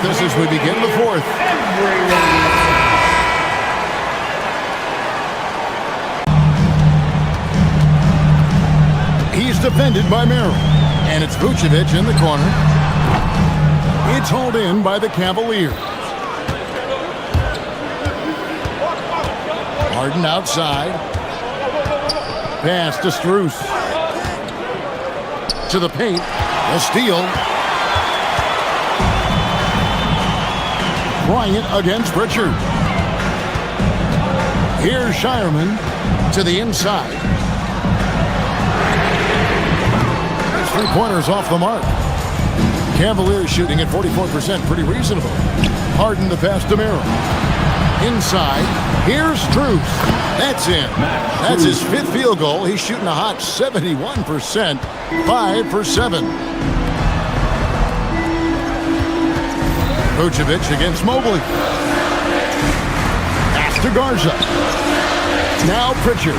with us as we begin the fourth. He's defended by Merrill. And it's Vucevic in the corner. It's hauled in by the Cavaliers. Harden outside. Pass to Strus. To the paint. A steal. Bryant against Pritchard. Here's Shireman to the inside. There's 3 pointers off the mark. Cavaliers shooting at 44%, pretty reasonable. Harden the pass to Merrill. Inside, here's Strus. That's in. That's his 5th field goal. He's shooting a hot 71%, 5 for 7. Vucevic against Mobley. Pass to Garza. Now Pritchard.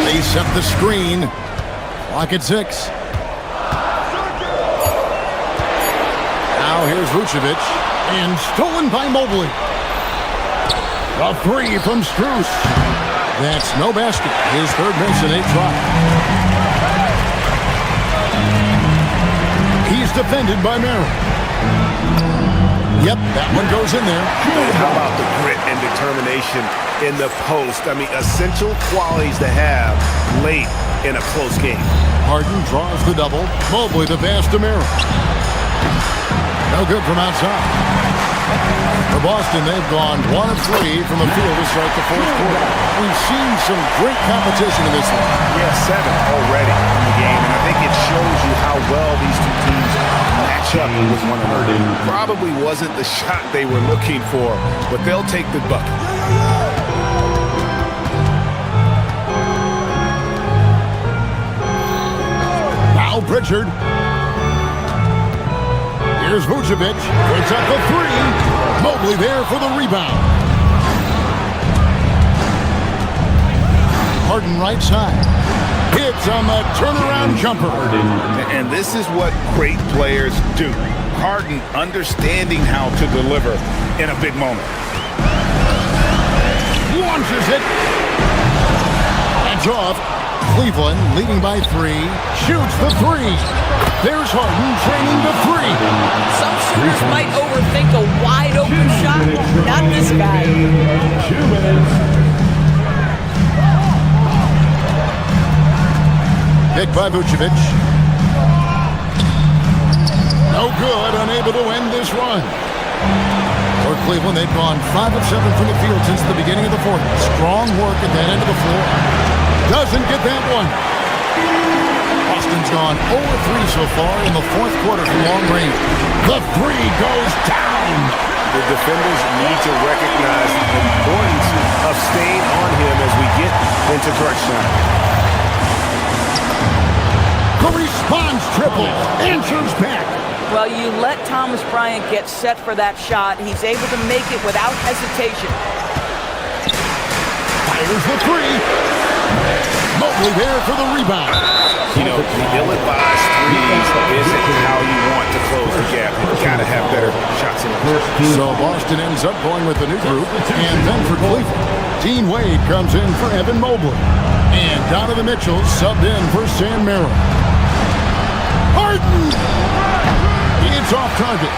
They set the screen. Clock at 6. Now here's Vucevic. And stolen by Mobley. A 3 from Strus. That's no basket. His 3rd miss in 8 tries. He's defended by Merrill. Yep, that one goes in there. How about the grit and determination in the post? I mean, essential qualities to have late in a close game. Harden draws the double. Mobley the pass to Merrill. No good from outside. For Boston, they've gone 1 of 3 from the field to start the 4th quarter. We've seen some great competition in this one. Yeah, 7 already in the game, and I think it shows you how well these 2 teams match up with one another. Probably wasn't the shot they were looking for, but they'll take the bucket. Now Pritchard. Here's Vucevic. Puts up the 3. Mobley there for the rebound. Harden right side. Hits on the turnaround jumper. And this is what great players do. Harden understanding how to deliver in a big moment. Launches it. Hands off. Cleveland leading by 3. Shoots the 3. There's Harden training the 3. Some shooters might overthink a wide open shot. Not this guy. 2 minutes. Pick by Vucevic. No good, unable to end this run. For Cleveland, they've gone 5 of 7 from the field since the beginning of the 4th. Strong work at that end of the floor. Doesn't get that one. Boston's gone 0 of 3 so far in the 4th quarter from long range. The 3 goes down. The defenders need to recognize the importance of staying on him as we get into crunch time. The response triple. Answers back. Well, you let Thomas Bryant get set for that shot. He's able to make it without hesitation. Fires the 3. Mobley there for the rebound. You know, the ill-advised threes isn't how you want to close the gap. You've got to have better shots in the So Boston ends up going with the new group. And then for Cleveland, Dean Wade comes in for Evan Mobley. And Donovan Mitchell subbed in for Sam Merrill. Harden! It's off target.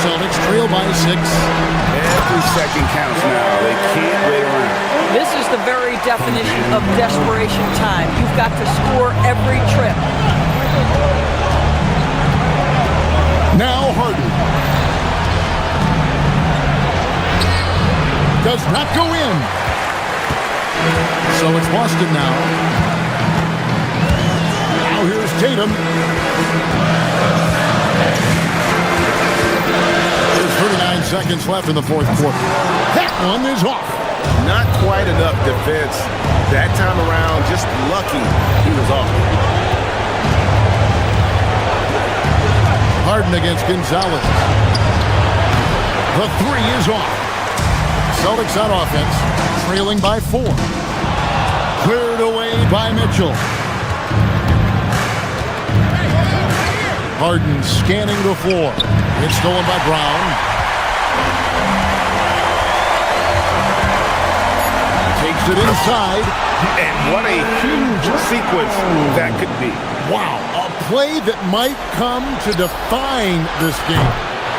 Celtics trail by 6. Every second counts now. They can't wait around. This is the very definition of desperation time. You've got to score every trip. Now Harden. Does not go in. So it's Boston now. Now here's Tatum. There's 39 seconds left in the 4th quarter. That one is off. Not quite enough defense that time around. Just lucky he was off. Harden against Gonzalez. The 3 is off. Celtics on offense, trailing by 4. Cleared away by Mitchell. Harden scanning the floor. It's stolen by Brown. Takes it inside. And what a huge sequence that could be. Wow, a play that might come to define this game.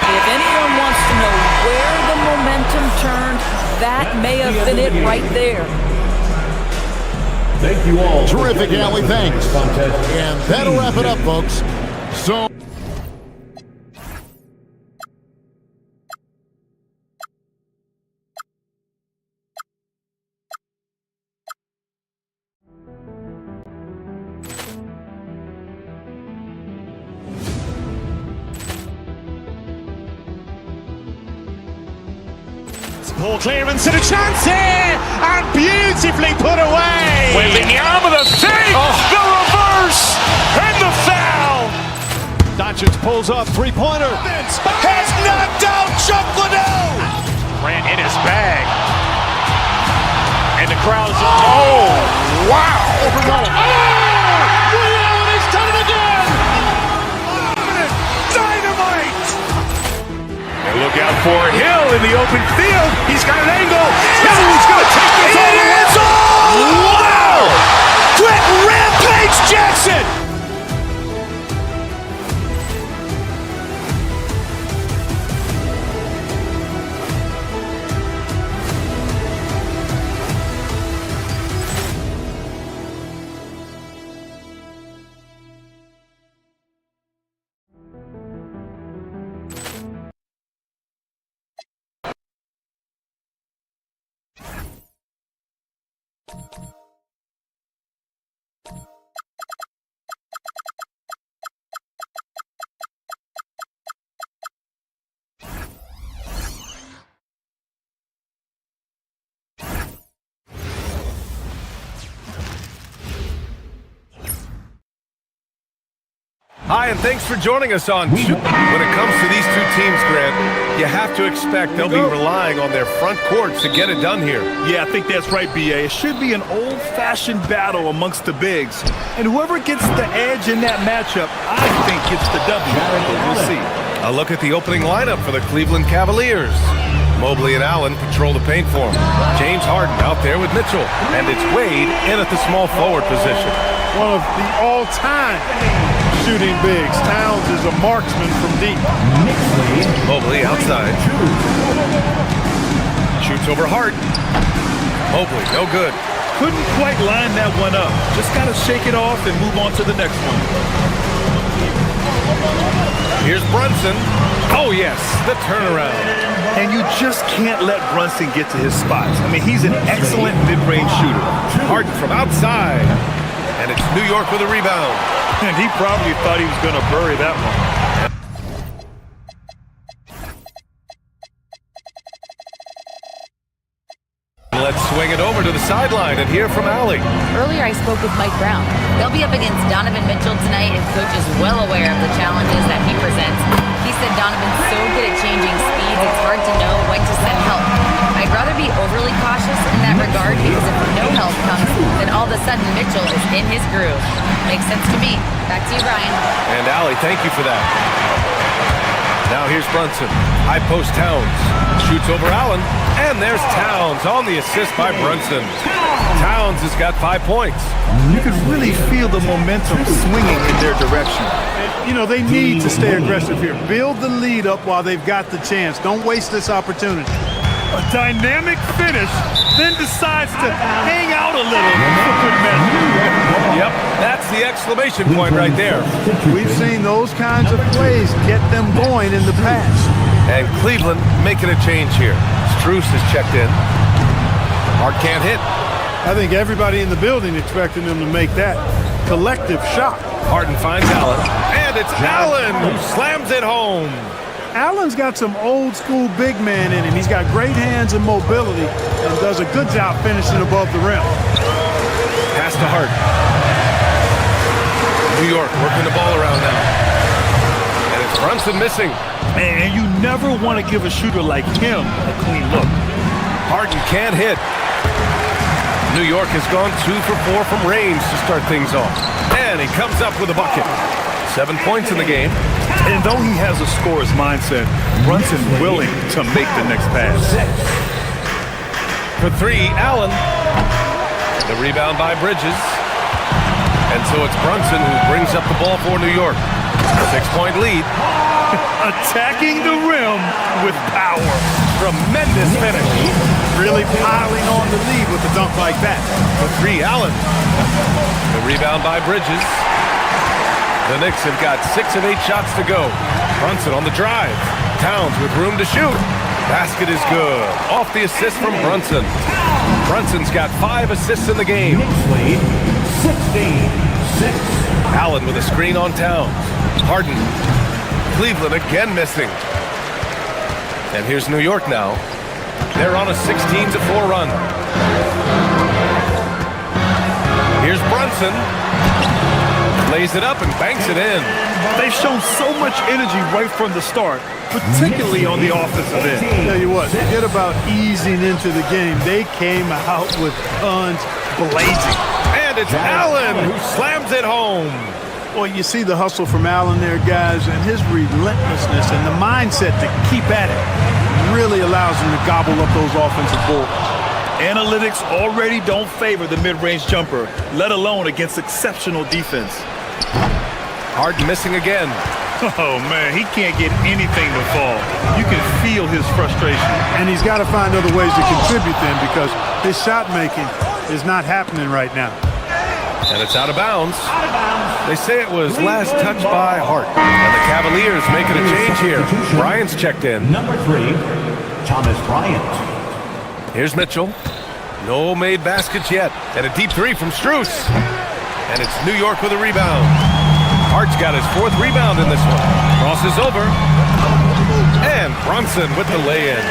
If anyone wants to know where the momentum turned, that may have been it right there. Thank you all. Terrific, Allie, thanks. And that'll wrap it up, folks. So... Poor clearance and a chance here, and beautifully put away. With the arm of the fake, the reverse, and the foul. Doncic pulls up, three-pointer. Has knocked out Chuck Liddell. Ran in his bag. And the crowd is, oh, wow. Liddell has done it again. Dynamite. And look out for Hill in the open field. He's got an angle. He's going to take this all the way. It's all! Wow! Quick Rampage Jackson! Hi, and thanks for joining us on When it comes to these two teams, Grant, you have to expect they'll be relying on their front courts to get it done here. Yeah, I think that's right, B.A. It should be an old-fashioned battle amongst the bigs. And whoever gets the edge in that matchup, I think gets the W. We'll see. A look at the opening lineup for the Cleveland Cavaliers. Mobley and Allen patrol the paint for him. James Harden out there with Mitchell. And it's Wade in at the small forward position. One of the all-time shooting bigs. Towns is a marksman from deep. Mobley outside. Shoots over Harden. Mobley, no good. Couldn't quite line that one up. Just got to shake it off and move on to the next one. Here's Brunson. Oh, yes, the turnaround. And you just can't let Brunson get to his spots. I mean, he's an excellent mid-range shooter. Harden from outside. And it's New York with a rebound. And he probably thought he was going to bury that one. Let's swing it over to the sideline and hear from Allie. Earlier I spoke with Mike Brown. They'll be up against Donovan Mitchell tonight, and Coach is well aware of the challenges that he presents. He said Donovan's so good at changing speeds, it's hard to know when to send help. I'd rather be overly cautious in that regard, because if no help comes, then all of a sudden Mitchell is in his groove. Makes sense to me. Back to you, Brian. And Allie, thank you for that. Now here's Brunson. High post Towns. Shoots over Allen. And there's Towns on the assist by Brunson. Towns has got 5 points. You can really feel the momentum swinging in their direction. You know, they need to stay aggressive here. Build the lead up while they've got the chance. Don't waste this opportunity. A dynamic finish, then decides to hang out a little. Yep, that's the exclamation point right there. We've seen those kinds of plays get them going in the past. And Cleveland making a change here. Strus is checked in. Hart can't hit. I think everybody in the building expecting them to make that collective shot. Harden finds Allen. And it's Allen who slams it home. Allen's got some old-school big man in him. He's got great hands and mobility and does a good job finishing above the rim. Pass to Hart. New York working the ball around now. And it's Brunson missing. And you never want to give a shooter like him a clean look. Harden can't hit. New York has gone 2 for 4 from range to start things off. And he comes up with a bucket. 7 points in the game. And though he has a scorer's mindset, Brunson willing to make the next pass. For three, Allen. The rebound by Bridges. And so it's Brunson who brings up the ball for New York. 6-point lead. Attacking the rim with power. Tremendous finish. Really piling on the lead with a dunk like that. For three, Allen. The rebound by Bridges. The Knicks have got 6 of 8 shots to go. Brunson on the drive. Towns with room to shoot. Basket is good. Off the assist from Brunson. Brunson's got 5 assists in the game. Lead 16-6. Allen with a screen on Towns. Harden. Cleveland again missing. And here's New York now. They're on a 16-4 run. Here's Brunson. Lays it up and banks it in. They've shown so much energy right from the start, particularly on the offensive end. Tell you what, forget about easing into the game. They came out with guns blazing. And it's Allen who slams it home. Well, you see the hustle from Allen there, guys, and his relentlessness and the mindset to keep at it really allows him to gobble up those offensive boards. Analytics already don't favor the mid-range jumper, let alone against exceptional defense. Harden missing again. Oh, man, he can't get anything to fall. You can feel his frustration. And he's got to find other ways to contribute then because his shot making is not happening right now. And it's out of bounds. They say it was last touched by Hart. And the Cavaliers making a change here. Bryant's checked in. Number 3, Thomas Bryant. Here's Mitchell. No made baskets yet. And a deep three from Strus. And it's New York with a rebound. Hart's got his 4th rebound in this one. Crosses over. And Brunson with the lay-in.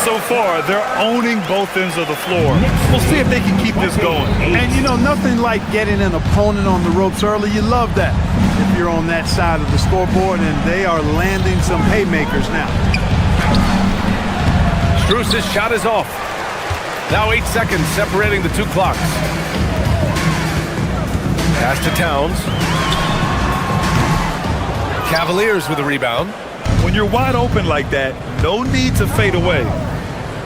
So far, they're owning both ends of the floor. We'll see if they can keep this going. And, you know, nothing like getting an opponent on the ropes early. You love that if you're on that side of the scoreboard, and they are landing some haymakers now. Strus' shot is off. Now 8 seconds separating the 2 clocks. Pass to Towns. Cavaliers with a rebound. When you're wide open like that, no need to fade away.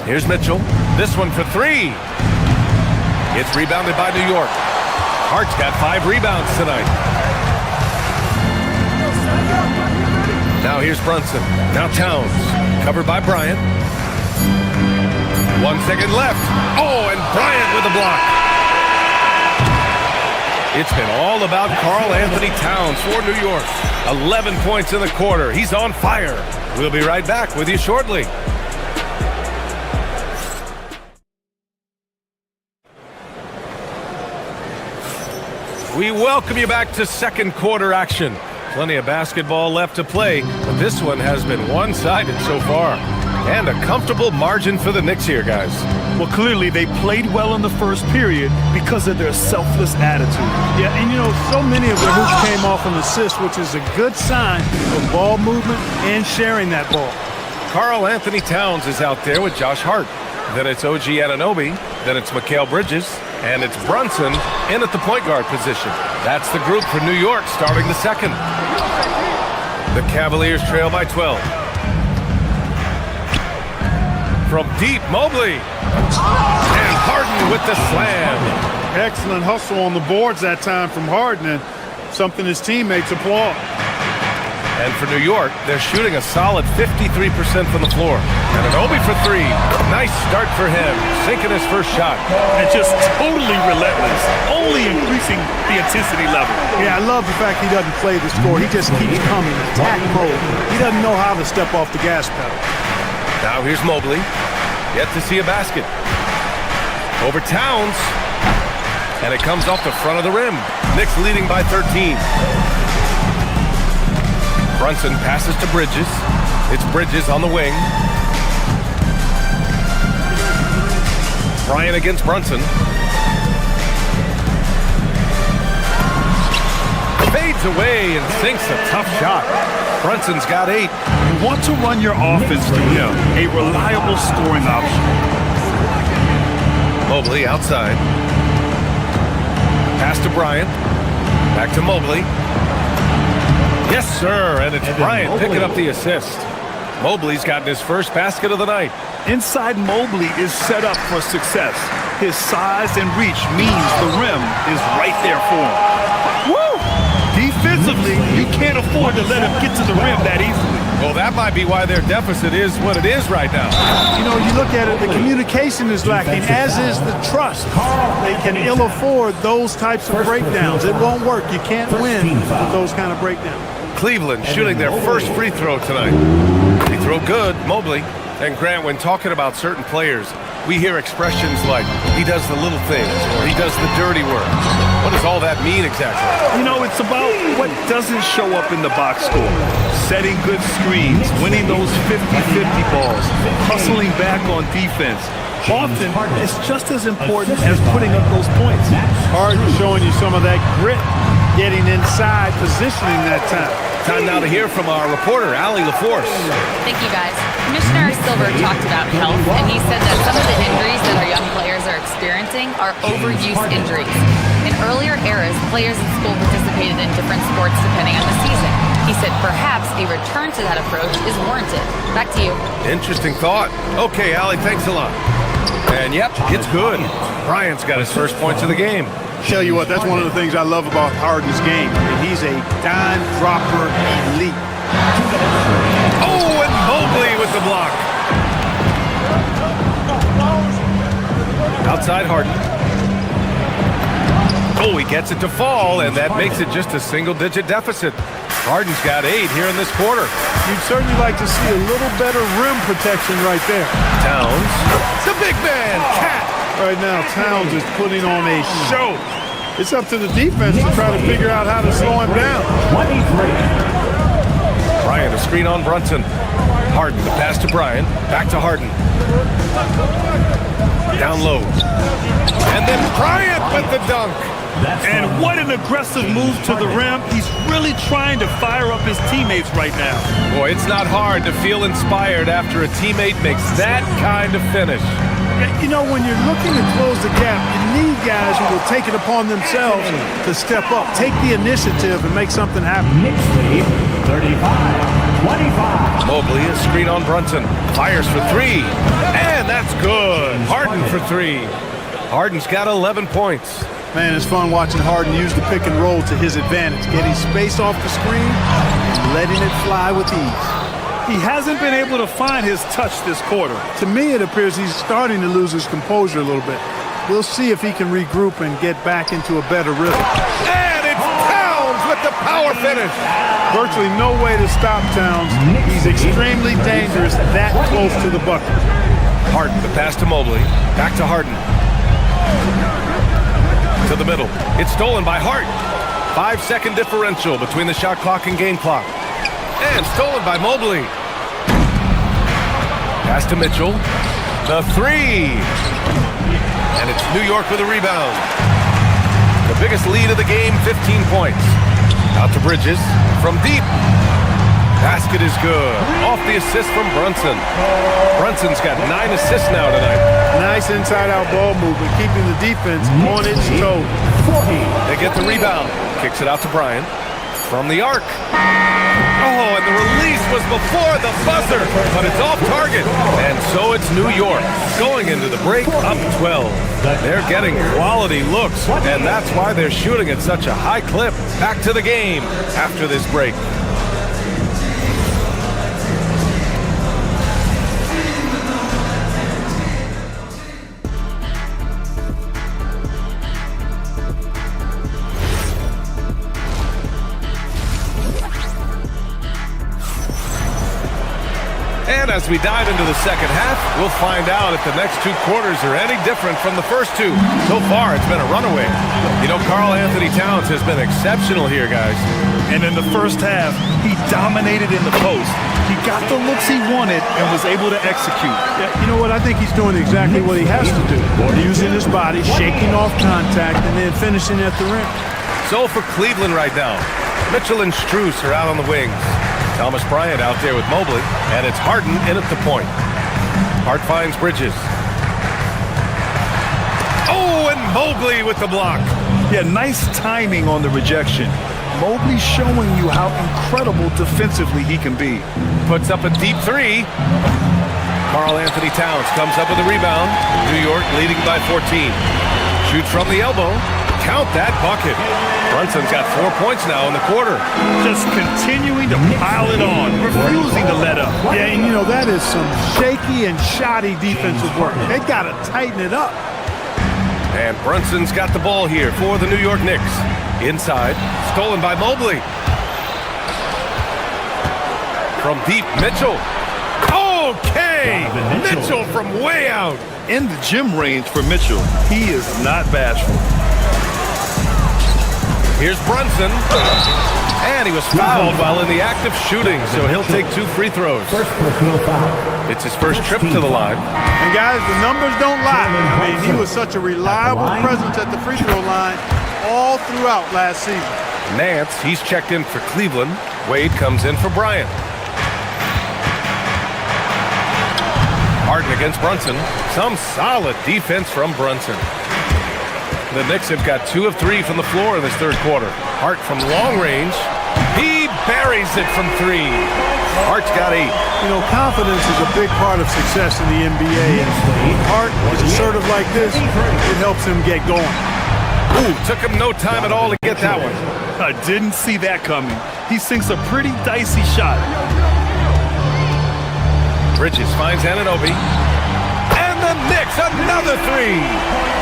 Here's Mitchell. This one for 3. It's rebounded by New York. Hart's got 5 rebounds tonight. Now here's Brunson. Now Towns. Covered by Bryant. 1 second left. Oh, and Bryant with a block. It's been all about Karl Anthony Towns for New York. 11 points in the quarter. He's on fire. We'll be right back with you shortly. We welcome you back to second quarter action. Plenty of basketball left to play, but this one has been one-sided so far. And a comfortable margin for the Knicks here, guys. Well, clearly they played well in the first period because of their selfless attitude. Yeah, and you know, so many of their hoops came off an assist, which is a good sign of ball movement and sharing that ball. Karl Anthony Towns is out there with Josh Hart. Then it's OG Anunoby. Then it's Mikal Bridges. And it's Brunson in at the point guard position. That's the group for New York starting the second. The Cavaliers trail by 12. From deep, Mobley. And Harden with the slam. Excellent hustle on the boards that time from Harden, and something his teammates applaud. And for New York, they're shooting a solid 53% from the floor. And Anunoby for 3. Nice start for him, sinking his first shot. And just totally relentless, only increasing the intensity level. Yeah, I love the fact he doesn't play the score. He just keeps coming, attack mode. He doesn't know how to step off the gas pedal. Now here's Mobley. Yet to see a basket. Over Towns. And it comes off the front of the rim. Knicks leading by 13. Brunson passes to Bridges. It's Bridges on the wing. Bryant against Brunson. Fades away and sinks a tough shot. Brunson's got 8. You want to run your offense through him, a reliable scoring option. Mobley outside. Pass to Bryant. Back to Mobley. Yes, sir, and it's Bryant picking up the assist. Mobley's gotten his first basket of the night. Inside Mobley is set up for success. His size and reach means the rim is right there for him. Woo! Defensively, you can't afford to let him get to the rim that easily. Well, that might be why their deficit is what it is right now. You know, you look at it, the communication is lacking, as is the trust. They can ill afford those types of breakdowns. It won't work. You can't win with those kind of breakdowns. Cleveland shooting their first free throw tonight. Free throw good, Mobley. And Grant, when talking about certain players, we hear expressions like, he does the little things, or he does the dirty work. What does all that mean exactly? You know, it's about what doesn't show up in the box score. Setting good screens, winning those 50-50 balls, hustling back on defense. Often, it's just as important as putting up those points. Harden showing you some of that grit, getting inside, positioning that time. Time now to hear from our reporter, Allie LaForce. Thank you, guys. Commissioner Silver talked about health, and he said that some of the injuries that our young players are experiencing are overuse injuries. In earlier eras, players in school participated in different sports depending on the season. He said perhaps a return to that approach is warranted. Back to you. Interesting thought. Okay, Allie, thanks a lot. And yep, it's good. Bryant's got his first points of the game. Tell you what, that's one of the things I love about Harden's game. He's a dime dropper elite. Oh, and Mobley with the block. Outside Harden. Oh, he gets it to fall, and that makes it just a single-digit deficit. Harden's got 8 here in this quarter. You'd certainly like to see a little better rim protection right there. Towns, the big man, Cat. Right now, Towns is putting on a show. It's up to the defense to try to figure out how to slow him down. Bryant, a screen on Brunson. Harden, the pass to Bryant. Back to Harden. Down low. And then Bryant with the dunk. And what an aggressive move to the rim. He's really trying to fire up his teammates right now. Boy, it's not hard to feel inspired after a teammate makes that kind of finish. You know, when you're looking to close the gap, you need guys who will take it upon themselves to step up, take the initiative, and make something happen. 35-25. Mobley, a screen on Brunson. Fires for 3. And that's good. Harden for 3. Harden's got 11 points. Man, it's fun watching Harden use the pick and roll to his advantage, getting space off the screen and letting it fly with ease. He hasn't been able to find his touch this quarter. To me, it appears he's starting to lose his composure a little bit. We'll see if he can regroup and get back into a better rhythm. And it's Towns with the power finish. Virtually no way to stop Towns. He's extremely dangerous that close to the bucket. Harden, the pass to Mobley. Back to Harden. To the middle. It's stolen by Hart. 5-second differential between the shot clock and game clock. And stolen by Mobley. Pass to Mitchell. The 3. And it's New York with a rebound. The biggest lead of the game, 15 points. Out to Bridges. From deep. Basket is good. Off the assist from Brunson. Brunson's got 9 assists now tonight. Nice inside-out ball movement, keeping the defense on its toes. They get the rebound. Kicks it out to Bryant. From the arc. Oh, and the release was before the buzzer, but it's off target. And so it's New York going into the break up 12. They're getting quality looks, and that's why they're shooting at such a high clip. Back to the game after this break. And as we dive into the second half, we'll find out if the next 2 quarters are any different from the first 2. So far, it's been a runaway. You know, Karl Anthony Towns has been exceptional here, guys. And in the first half, he dominated in the post. He got the looks he wanted and was able to execute. Yeah, you know what? I think he's doing exactly what he has to do. Using his body, shaking off contact, and then finishing at the rim. So for Cleveland right now, Mitchell and Strus are out on the wings. Thomas Bryant out there with Mobley, and it's Harden in at the point. Hart finds Bridges. Oh, and Mobley with the block. Yeah, nice timing on the rejection. Mobley's showing you how incredible defensively he can be. Puts up a deep three. Karl Anthony Towns comes up with a rebound. New York leading by 14. Shoots from the elbow. Count that bucket. Brunson's got 4 points now in the quarter. Just continuing to pile it on, refusing to let up. Yeah, and you know, that is some shaky and shoddy defensive work. They got to tighten it up. And Brunson's got the ball here for the New York Knicks. Inside, stolen by Mobley. From deep, Mitchell. Okay! Mitchell from way out. In the gym range for Mitchell, he is not bashful. Here's Brunson. And he was fouled while in the act of shooting, so he'll take 2 free throws. It's his first trip to the line. And guys, the numbers don't lie. I mean, he was such a reliable presence at the free throw line all throughout last season. Nance, he's checked in for Cleveland. Wade comes in for Bryant. Harden against Brunson. Some solid defense from Brunson. The Knicks have got 2 of 3 from the floor in this third quarter. Hart from long range. He buries it from 3. Hart's got 8. You know, confidence is a big part of success in the NBA. And Hart is assertive like this. It helps him get going. Ooh, took him no time at all to get that one. I didn't see that coming. He sinks a pretty dicey shot. Bridges finds Anunoby. And the Knicks, another 3.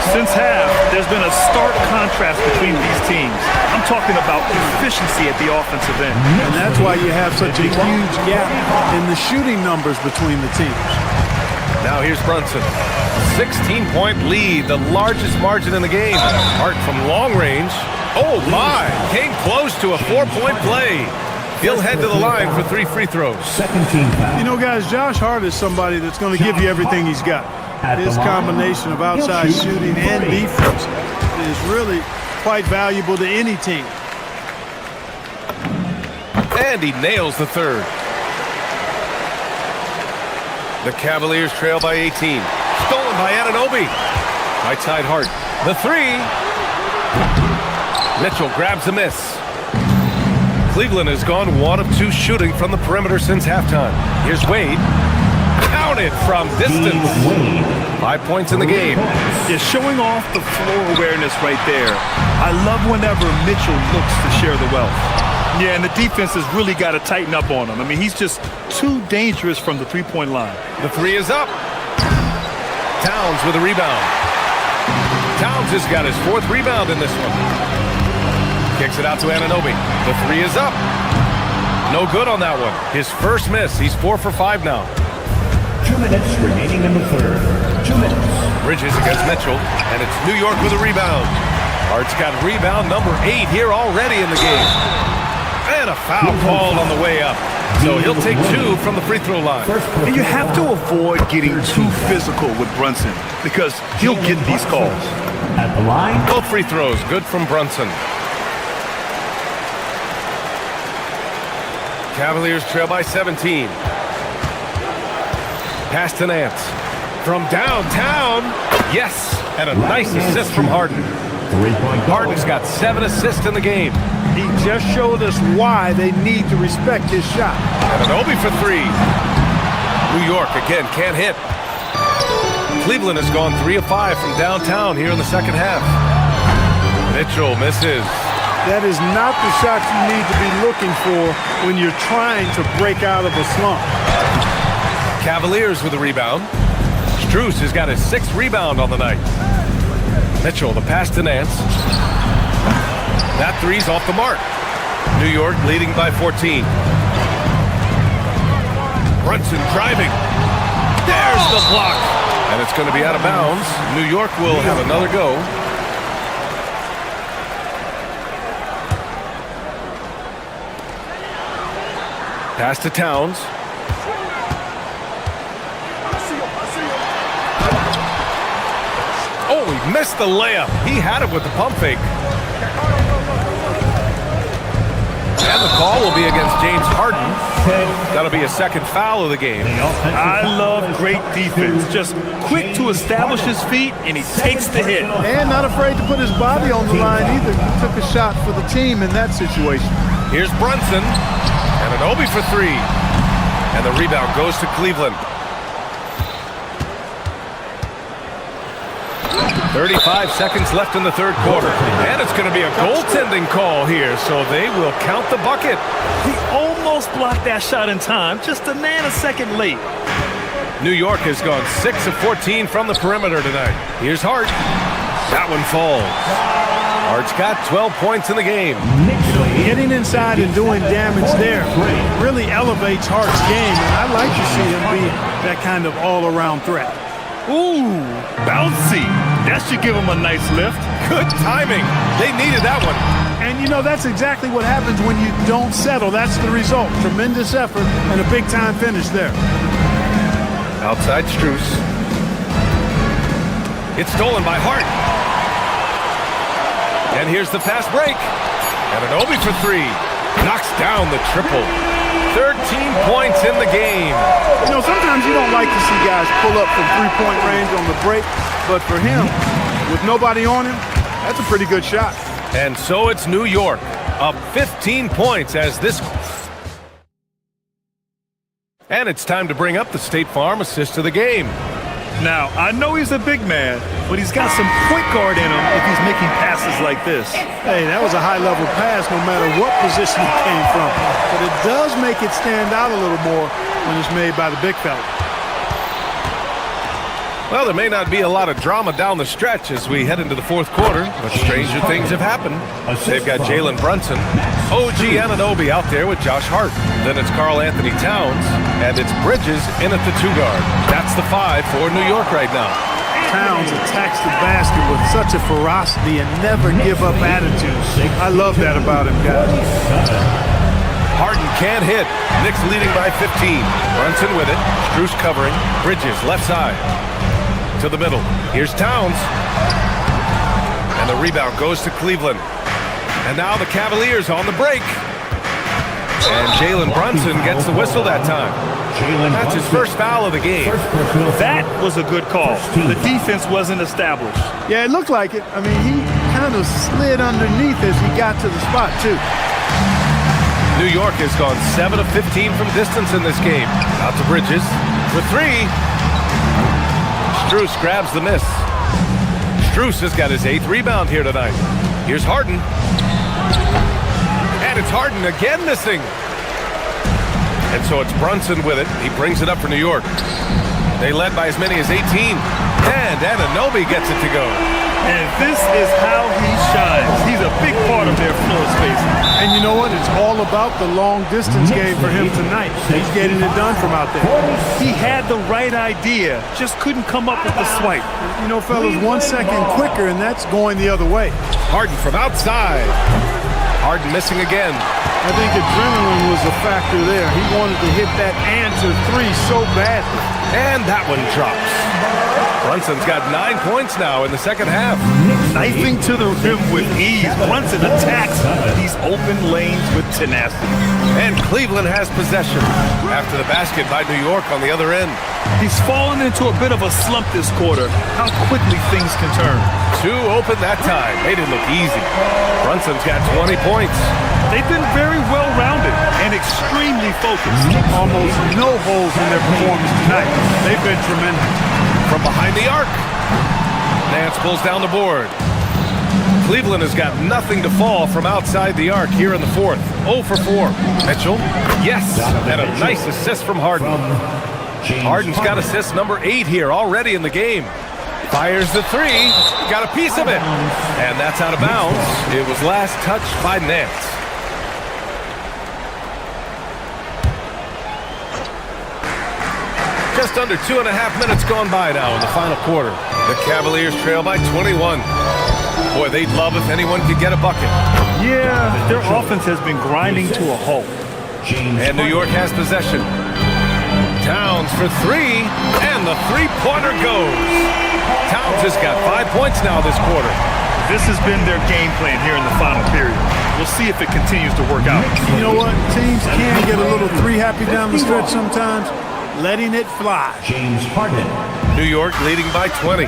Since half, there's been a stark contrast between these teams. I'm talking about efficiency at the offensive end. And that's why you have such a huge gap in the shooting numbers between the teams. Now here's Brunson. 16-point lead, the largest margin in the game. Hart from long range. Oh my, came close to a 4-point play. He'll head to the line for 3 free throws. You know, guys, Josh Hart is somebody that's going to give you everything he's got. His combination of outside shooting and defense is really quite valuable to any team. And he nails the third. The Cavaliers trail by 18. Stolen by Anunoby. Right side Hart. The 3. Mitchell grabs a miss. Cleveland has gone 1 of 2 shooting from the perimeter since halftime. Here's Wade. Counted from distance. 5 points in the game. Is showing off the floor awareness right there. I love whenever Mitchell looks to share the wealth. Yeah, and the defense has really got to tighten up on him. I mean, he's just too dangerous from the three-point line. The 3 is up. Towns with a rebound. Towns has got his 4th rebound in this one. Kicks it out to Anunoby. The 3 is up. No good on that one. His first miss. He's 4 for 5 now. 2 minutes remaining in the third. 2 minutes. Bridges against Mitchell, and it's New York with a rebound. Hart's got rebound number 8 here already in the game. And a foul called on the way up. So he'll take 2 from the free throw line. And you have to avoid getting too physical with Brunson because he'll get these calls. At the line. Both free throws, good from Brunson. Cavaliers trail by 17. Pass to Nance. From downtown. Yes. And a nice assist from Harden. Harden's got 7 assists in the game. He just showed us why they need to respect his shot. Anunoby for 3. New York again can't hit. Cleveland has gone 3 of 5 from downtown here in the second half. Mitchell misses. That is not the shot you need to be looking for when you're trying to break out of a slump. Cavaliers with a rebound. Strus has got his 6th rebound on the night. Mitchell, the pass to Nance. That 3's off the mark. New York leading by 14. Brunson driving. There's the block. And it's going to be out of bounds. New York will have another go. Pass to Towns. Oh, he missed the layup. He had it with the pump fake. And the call will be against James Harden. That'll be a second foul of the game. I love great defense. Just quick to establish his feet, and he takes the hit. And not afraid to put his body on the line either. He took a shot for the team in that situation. Here's Brunson. And an Obi for three. And the rebound goes to Cleveland. 35 seconds left in the third quarter. And it's going to be a goaltending call here, so they will count the bucket. He almost blocked that shot in time, just a nanosecond late. New York has gone 6 of 14 from the perimeter tonight. Here's Hart. That one falls. Hart's got 12 points in the game. Getting inside and doing damage there really elevates Hart's game, and I like to see him be that kind of all-around threat. Ooh, bouncy. That should give him a nice lift. Good timing. They needed that one. And, you know, that's exactly what happens when you don't settle. That's the result. Tremendous effort and a big-time finish there. Outside Strus. It's stolen by Hart. And here's the fast break. And an Obi for three. Knocks down the triple. 13 points in the game. You know, sometimes you don't like to see guys pull up from three-point range on the break, but for him, with nobody on him, that's a pretty good shot. And so it's New York, up 15 points as this... And it's time to bring up the State Farm assist of the game. Now, I know he's a big man, but he's got some point guard in him if he's making passes like this. Hey, that was a high-level pass no matter what position it came from. But it does make it stand out a little more when it's made by the big fella. Well, there may not be a lot of drama down the stretch as we head into the fourth quarter, but stranger things have happened. They've got Jalen Brunson, OG Anunoby out there with Josh Hart. Then it's Karl Anthony Towns, and it's Bridges in at the two-guard. That's the five for New York right now. Towns attacks the basket with such a ferocity and never give up attitude. I love that about him, guys. Harden can't hit. Knicks leading by 15. Brunson with it. Strus covering. Bridges left side. To the middle. Here's Towns. And the rebound goes to Cleveland. And now the Cavaliers on the break. And Jalen Brunson gets the whistle that time. That's his first foul of the game. That was a good call. The defense wasn't established. Yeah, it looked like it. I mean, he kind of slid underneath as he got to the spot, too. New York has gone 7 of 15 from distance in this game. Out to Bridges for three. Strus grabs the miss. Strus has got his 8th rebound here tonight. Here's Harden. And it's Harden again missing. And so it's Brunson with it. He brings it up for New York. They led by as many as 18. And Anunoby gets it to go. And this is how he shines. He's a big part of their floor spacing. And you know what? It's all about the long-distance game for him tonight. He's getting it done from out there. He had the right idea, just couldn't come up with the swipe. You know, fellas, 1 second quicker, and that's going the other way. Harden from outside. Harden missing again. I think adrenaline was a factor there. He wanted to hit that answer three so badly. And that one drops. Brunson's got 9 points now in the second half. Knifing to the rim with ease. Brunson attacks these open lanes with tenacity. And Cleveland has possession after the basket by New York on the other end. He's fallen into a bit of a slump this quarter. How quickly things can turn. 2 open that time. Made it look easy. Brunson's got 20 points. They've been very well-rounded and extremely focused. Almost no holes in their performance tonight. They've been tremendous. From behind the arc. Nance pulls down the board. Cleveland has got nothing to fall from outside the arc here in the fourth. 0 for 4. Mitchell, yes, and a nice assist from Harden. Harden's got assist number 8 here already in the game. Fires the three, got a piece of it, and that's out of bounds. It was last touched by Nance. Just under 2.5 minutes gone by now in the final quarter. The Cavaliers trail by 21. Boy, they'd love if anyone could get a bucket. Yeah, their offense has been grinding to a halt. And New York has possession. Towns for three, and the three-pointer goes. Towns has got 5 points now this quarter. This has been their game plan here in the final period. We'll see if it continues to work out. You know what? Teams can get a little three happy down the stretch sometimes. Letting it fly. James Harden. New York leading by 20.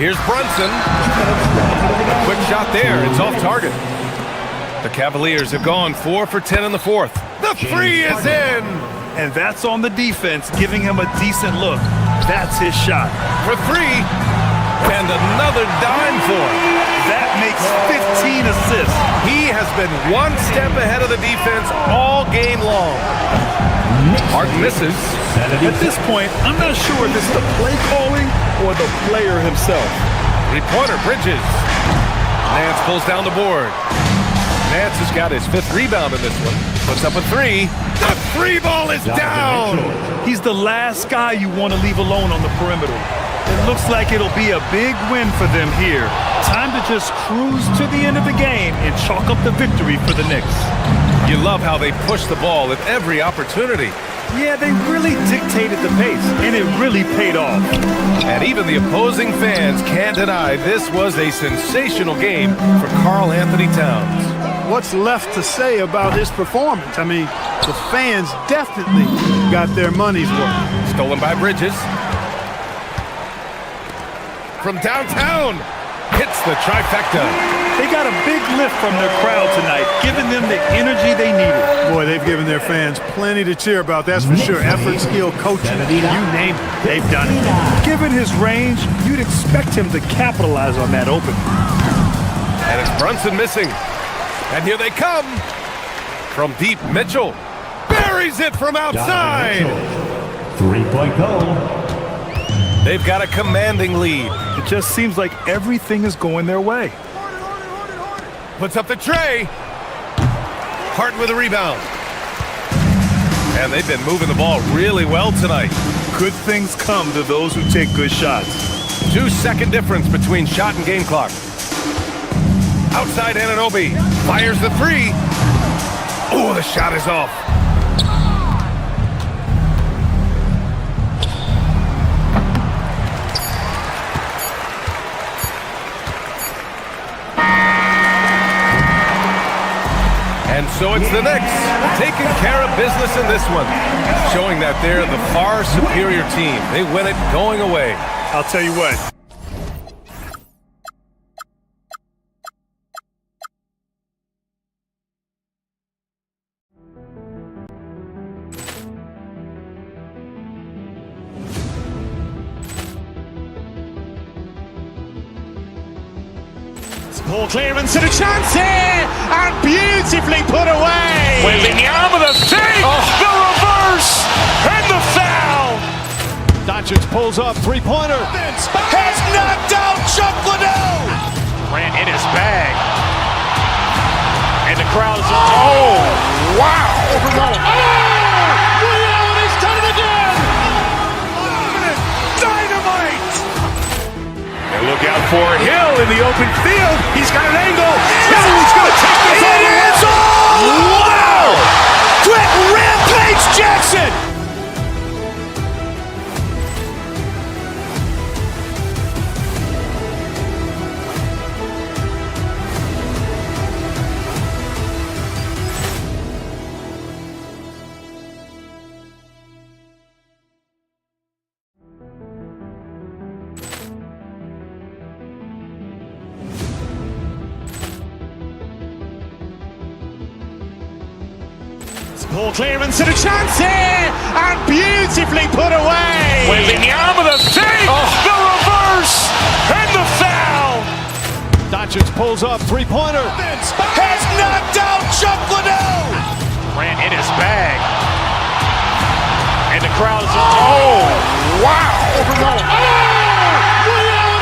Here's Brunson. A quick shot there. It's off target. The Cavaliers have gone 4 for 10 in the fourth. The three is in. And that's on the defense, giving him a decent look. That's his shot. For three. And another dime for him. That makes 15 assists. He has been one step ahead of the defense all game long. Harden misses. At this point, I'm not sure if it's the play calling or the player himself. Three-pointer, Bridges. Nance pulls down the board. Nance has got his 5th rebound in this one. Puts up a three. The three ball is down. He's the last guy you want to leave alone on the perimeter. It looks like it'll be a big win for them here. Time to just cruise to the end of the game and chalk up the victory for the Knicks. You love how they push the ball at every opportunity. Yeah, they really dictated the pace, and it really paid off. And even the opposing fans can't deny this was a sensational game for Karl Anthony Towns. What's left to say about his performance? I mean, the fans definitely got their money's worth. Stolen by Bridges. From downtown, hits the trifecta. They got a big lift from their crowd tonight, giving them the energy they needed. Boy, they've given their fans plenty to cheer about, that's for sure. Effort, skill, coaching, you name it, they've done it. Given his range, you'd expect him to capitalize on that open. And it's Brunson missing. And here they come. From deep, Mitchell buries it from outside. 3-point goal. They've got a commanding lead. It just seems like everything is going their way. Puts up the tray. Harden with a rebound. And they've been moving the ball really well tonight. Good things come to those who take good shots. 2-second difference between shot and game clock. Outside Anunoby. Fires the three. Oh, the shot is off. And so it's the Knicks taking care of business in this one, showing that they're the far superior team. They win it going away. I'll tell you what. Ball clearance and a chance here, and beautifully put away. Wembanyama the fake, the reverse, and the foul. Doncic pulls up, three-pointer. Has knocked out Chuck Liddell. Ran in his bag. And the crowd is... Oh, wow. He's done it again. Dynamite. And look out for Hill in the open field. He's got an angle. He's going to take this all the way. Wow. Quick rampage Jackson. Ball clearance and a chance here, and beautifully put away. Wembanyama the fake, the reverse, and the foul. Doncic pulls up, three-pointer. Has knocked out Chuck Liddell. Ran in his bag. And the crowd is... Oh, wow.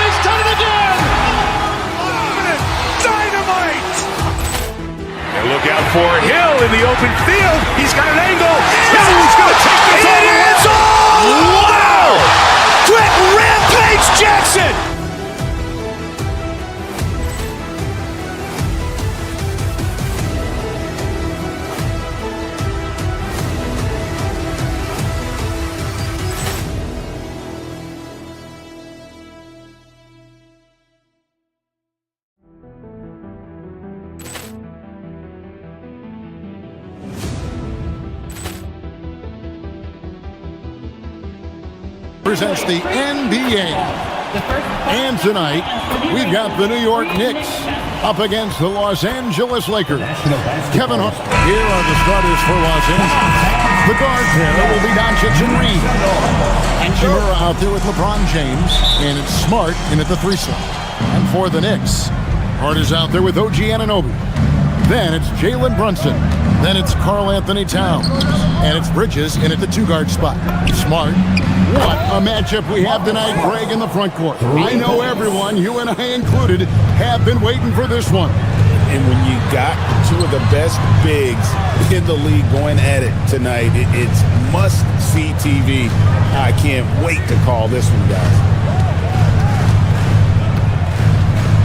He's done it again. Dynamite. And look out for Hill in the open field. He's got an angle. He's going to take this all the way. Wow. Quick rampage Jackson. represents the NBA. And tonight, we've got the New York Knicks up against the Los Angeles Lakers. Kevin Hart. Here are the starters for Los Angeles. The guard pair will be Doncic and Reed. Hachimura out there with LeBron James, and it's Smart in at the 3 slot. And for the Knicks, Hart is out there with OG Anunoby. Then it's Jalen Brunson. Then it's Karl Anthony Towns. And it's Bridges in at the 2-guard spot. Smart. What a matchup we have tonight, Greg, in the front court. I know everyone, you and I included, have been waiting for this one. And when you got two of the best bigs in the league going at it tonight, it's must-see TV. I can't wait to call this one, guys.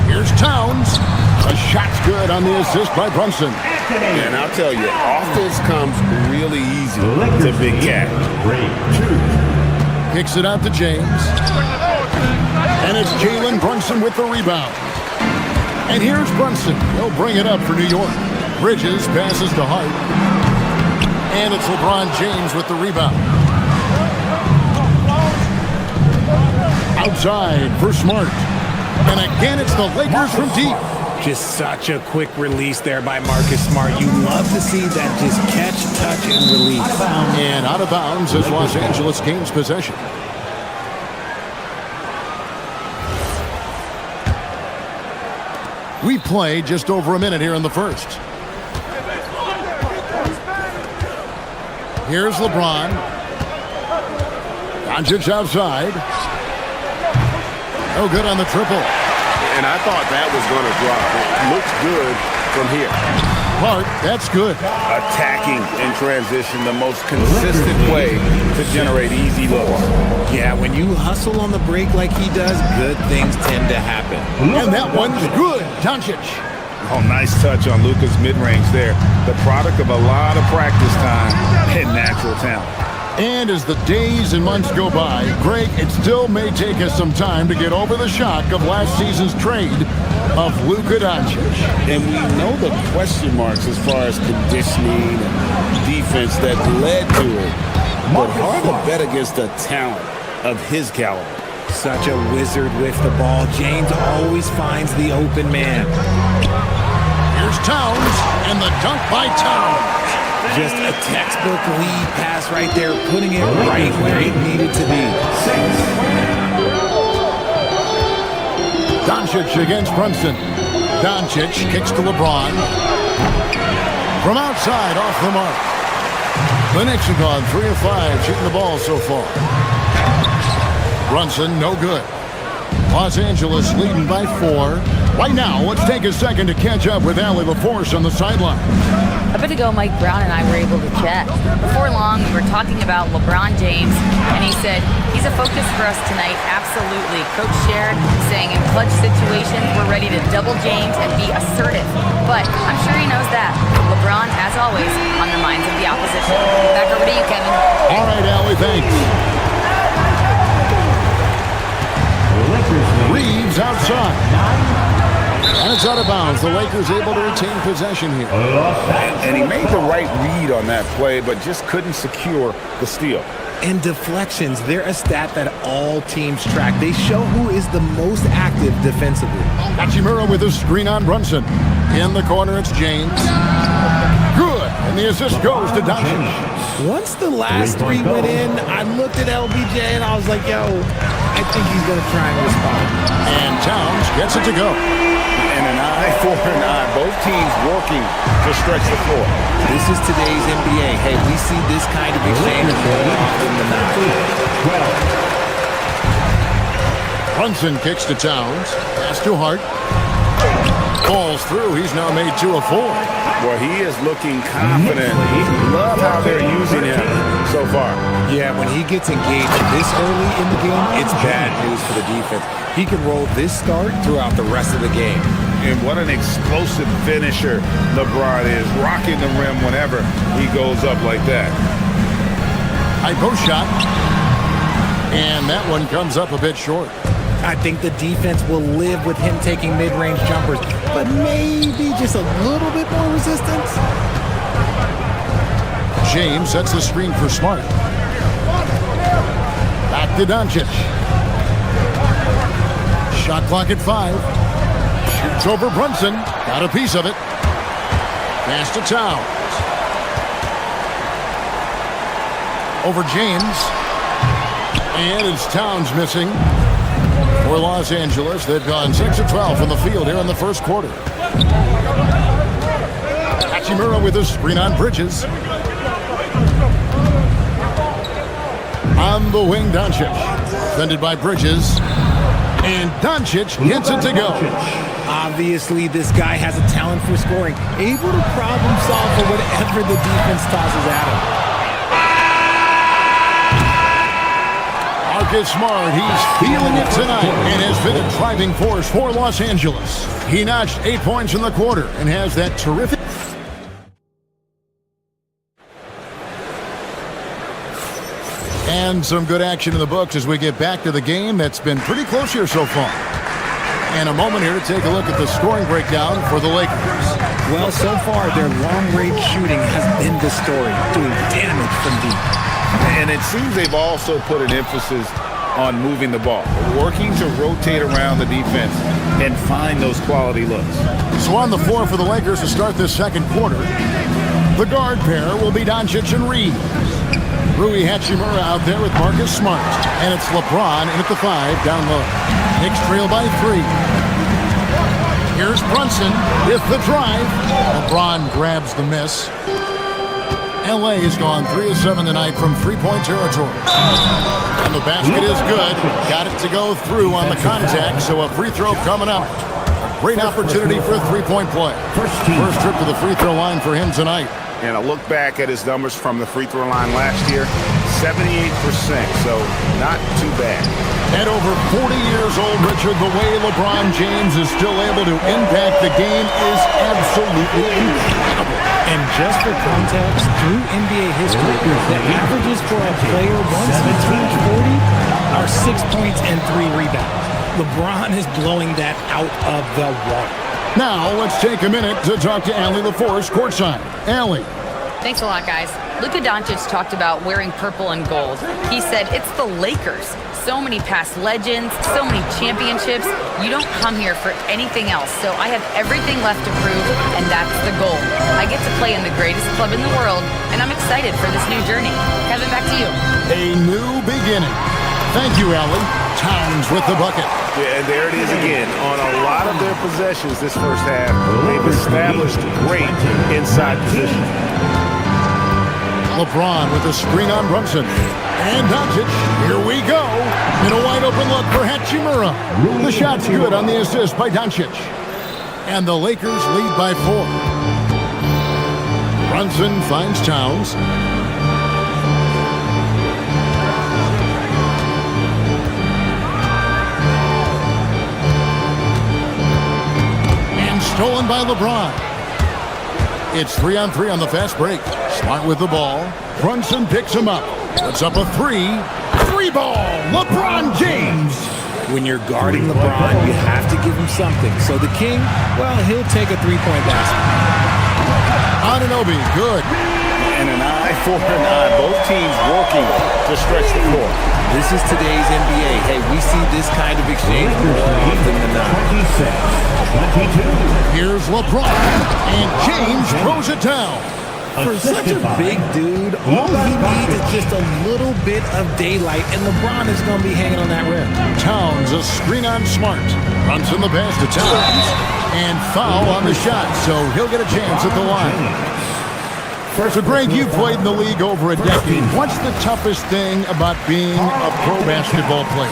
Here's Towns. A shot's good on the assist by Brunson. And I'll tell you, offense comes really easy to Big Cat. Kicks it out to James. And it's Jalen Brunson with the rebound. And here's Brunson. He'll bring it up for New York. Bridges passes to Hart. And it's LeBron James with the rebound. Outside for Smart. And again, it's the Lakers from deep. Just such a quick release there by Marcus Smart. You love to see that just catch, touch, and release. And out of bounds as Los Angeles gains possession. We play just over a minute here in the first. Here's LeBron. Doncic outside. No good on the triple. And I thought that was going to drop. It looks good from here. Hart, that's good. Attacking in transition, the most consistent way to generate easy looks. Yeah, when you hustle on the break like he does, good things tend to happen. And that one's good. Doncic. Oh, nice touch on Luka's mid-range there. The product of a lot of practice time and natural talent. And as the days and months go by, Greg, it still may take us some time to get over the shock of last season's trade of Luka Doncic. And we know the question marks as far as conditioning and defense that led to it. But hard to bet against a talent of his caliber. Such a wizard with the ball. James always finds the open man. Here's Towns, and the dunk by Towns. Just a textbook lead pass right there, putting it right where it needed to be. Doncic against Brunson. Doncic kicks to LeBron. From outside, off the mark. The Knicks have gone 3 of 5 shooting the ball so far. Brunson, no good. Los Angeles leading by 4. Right now, let's take a second to catch up with Allie LaForce on the sideline. A bit ago, Mike Brown and I were able to chat. Before long, we were talking about LeBron James, and he said, he's a focus for us tonight, absolutely. Coach shared, saying in clutch situations, we're ready to double James and be assertive. But I'm sure he knows that. LeBron, as always, on the minds of the opposition. Back over to you, Kevin. All right, Allie, thanks. Reeves outside. And it's out of bounds. The Lakers able to retain possession here. And he made the right read on that play, but just couldn't secure the steal. And deflections, they're a stat that all teams track. They show who is the most active defensively. Hachimura with a screen on Brunson. In the corner, it's James. Good. And the assist goes to Doncic. Once the last 3 went in, I looked at LBJ and I was like, yo, I think he's going to try and respond. And Towns gets it to go. And an eye for an eye. Both teams working to stretch the floor. This is today's NBA. Hey, we see this kind of exchange more often than not. Brunson kicks to Towns. Pass to Hart. Falls through. He's now made 2 of 4. Well, he is looking confident. Love how they're using him so far. Yeah, when he gets engaged this early in the game, it's bad news for the defense. He can roll this start throughout the rest of the game. And what an explosive finisher LeBron is, rocking the rim whenever he goes up like that. High post shot. And that one comes up a bit short. I think the defense will live with him taking mid-range jumpers, but maybe just a little bit more resistance. James sets the screen for Smart. Back to Doncic. Shot clock at 5. Shoots over Brunson. Got a piece of it. Pass to Towns. Over James. And it's Towns missing for Los Angeles. They've gone 6 of 12 from the field here in the first quarter. Hachimura with a screen on Bridges. On the wing, Doncic. Defended by Bridges. And Doncic gets it to go. Obviously, this guy has a talent for scoring. Able to problem solve for whatever the defense tosses at him. Marcus Smart, he's feeling it tonight and has been a driving force for Los Angeles. He notched 8 points in the quarter and has that terrific... And some good action in the books as we get back to the game that's been pretty close here so far. And a moment here to take a look at the scoring breakdown for the Lakers. Well, so far, their long-range shooting has been the story, doing damage from deep. And it seems they've also put an emphasis on moving the ball, working to rotate around the defense and find those quality looks. So on the floor for the Lakers to start this second quarter, the guard pair will be Doncic and Reed. Rui Hachimura out there with Marcus Smart. And it's LeBron in at the 5 down low. Knicks trail by 3. Here's Brunson with the drive. LeBron grabs the miss. LA has gone 3 of 7 tonight from three-point territory. And the basket is good. Got it to go through on the contact, so a free throw coming up. A great opportunity for a three-point play. First trip to the free throw line for him tonight. And I look back at his numbers from the free throw line last year, 78%, so not too bad. At over 40 years old, Richard, the way LeBron James is still able to impact the game is absolutely incredible. And just for context, through NBA history, the averages for a player once he turns 40 are 6 points and 3 rebounds. LeBron is blowing that out of the water. Now, let's take a minute to talk to Allie LaForce courtside. Allie. Thanks a lot, guys. Luka Doncic talked about wearing purple and gold. He said, it's the Lakers. So many past legends, so many championships. You don't come here for anything else. So I have everything left to prove, and that's the goal. I get to play in the greatest club in the world, and I'm excited for this new journey. Kevin, back to you. A new beginning. Thank you, Allie. Towns with the bucket. Yeah, and there it is again. On a lot of their possessions this first half, they've established great inside position. LeBron with a screen on Brunson. And Doncic, here we go. In a wide open look for Hachimura. The shot's good on the assist by Doncic. And the Lakers lead by 4. Brunson finds Towns. Stolen by LeBron. It's 3-on-3 on the fast break. Smart with the ball. Brunson picks him up. Puts up a 3. 3-ball. LeBron James. When you're guarding LeBron, you have to give him something. So the King, well, he'll take a 3-point basket. Anunoby, good. And an eye for an eye. Both teams working to stretch the floor. This is today's NBA. Hey, we see this kind of exchange more often than not. 22. Here's LeBron. And James throws it down. For such a big dude, all he needs is just a little bit of daylight, and LeBron is going to be hanging on that rim. Towns, a screen on Smart. Runs in the pass to Towns. And foul on the shot, so he'll get a chance at the line. So, Greg, you've played in the league over a decade. What's the toughest thing about being a pro basketball player?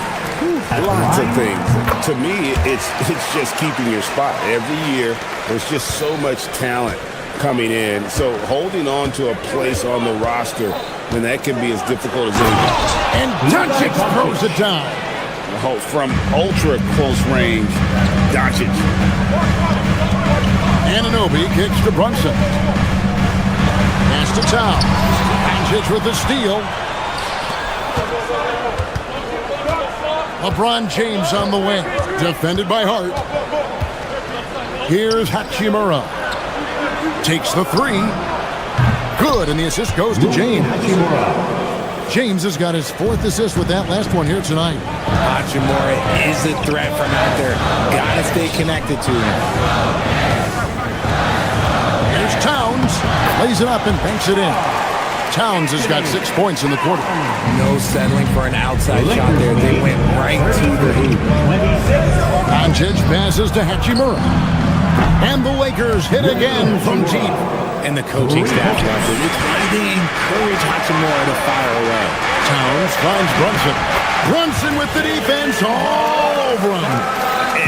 Lots of things. To me, it's just keeping your spot. Every year, there's just so much talent coming in. So holding on to a place on the roster, then that can be as difficult as anything. And Doncic throws it down. From ultra close range, Doncic. Anunoby kicks to Brunson. Pass to Towns. Doncic with the steal. LeBron James on the wing. Defended by Hart. Here's Hachimura. Takes the 3. Good, and the assist goes to James. James has got his 4th assist with that last one here tonight. Hachimura is a threat from out there. Gotta stay connected to him. Here's Towns. Lays it up and banks it in. Towns has got 6 points in the quarter. No settling for an outside shot there. They went right to the hoop. Doncic passes to Hachimura. And the Lakers hit again from deep. And the coaching staff loves it. It's why they encourage Hachimura to fire away. Towns finds Brunson. Brunson with the defense all over him.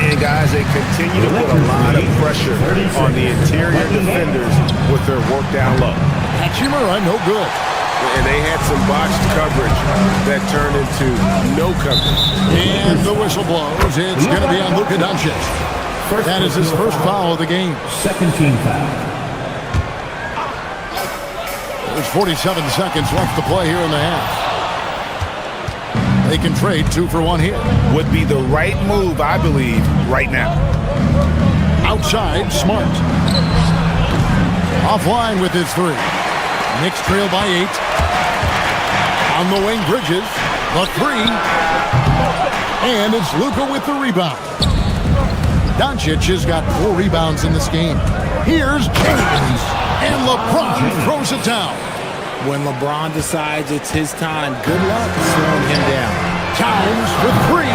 And guys, they continue to put a lot of pressure on the interior defenders with their work down low. Hachimura, no good. And they had some botched coverage that turned into no coverage. And the whistle blows. It's going to be on Luka Doncic. That is his first foul of the game. Second team foul. There's 47 seconds left to play here in the half. They can trade 2 for 1 here. Would be the right move, I believe, right now. Outside, Smart. Offline with his 3. Knicks trail by 8. On the wing, Bridges. The 3. And it's Luka with the rebound. Doncic has got 4 rebounds in this game. Here's James. And LeBron throws it down. When LeBron decides it's his time, good luck slowing him down. Towns with 3.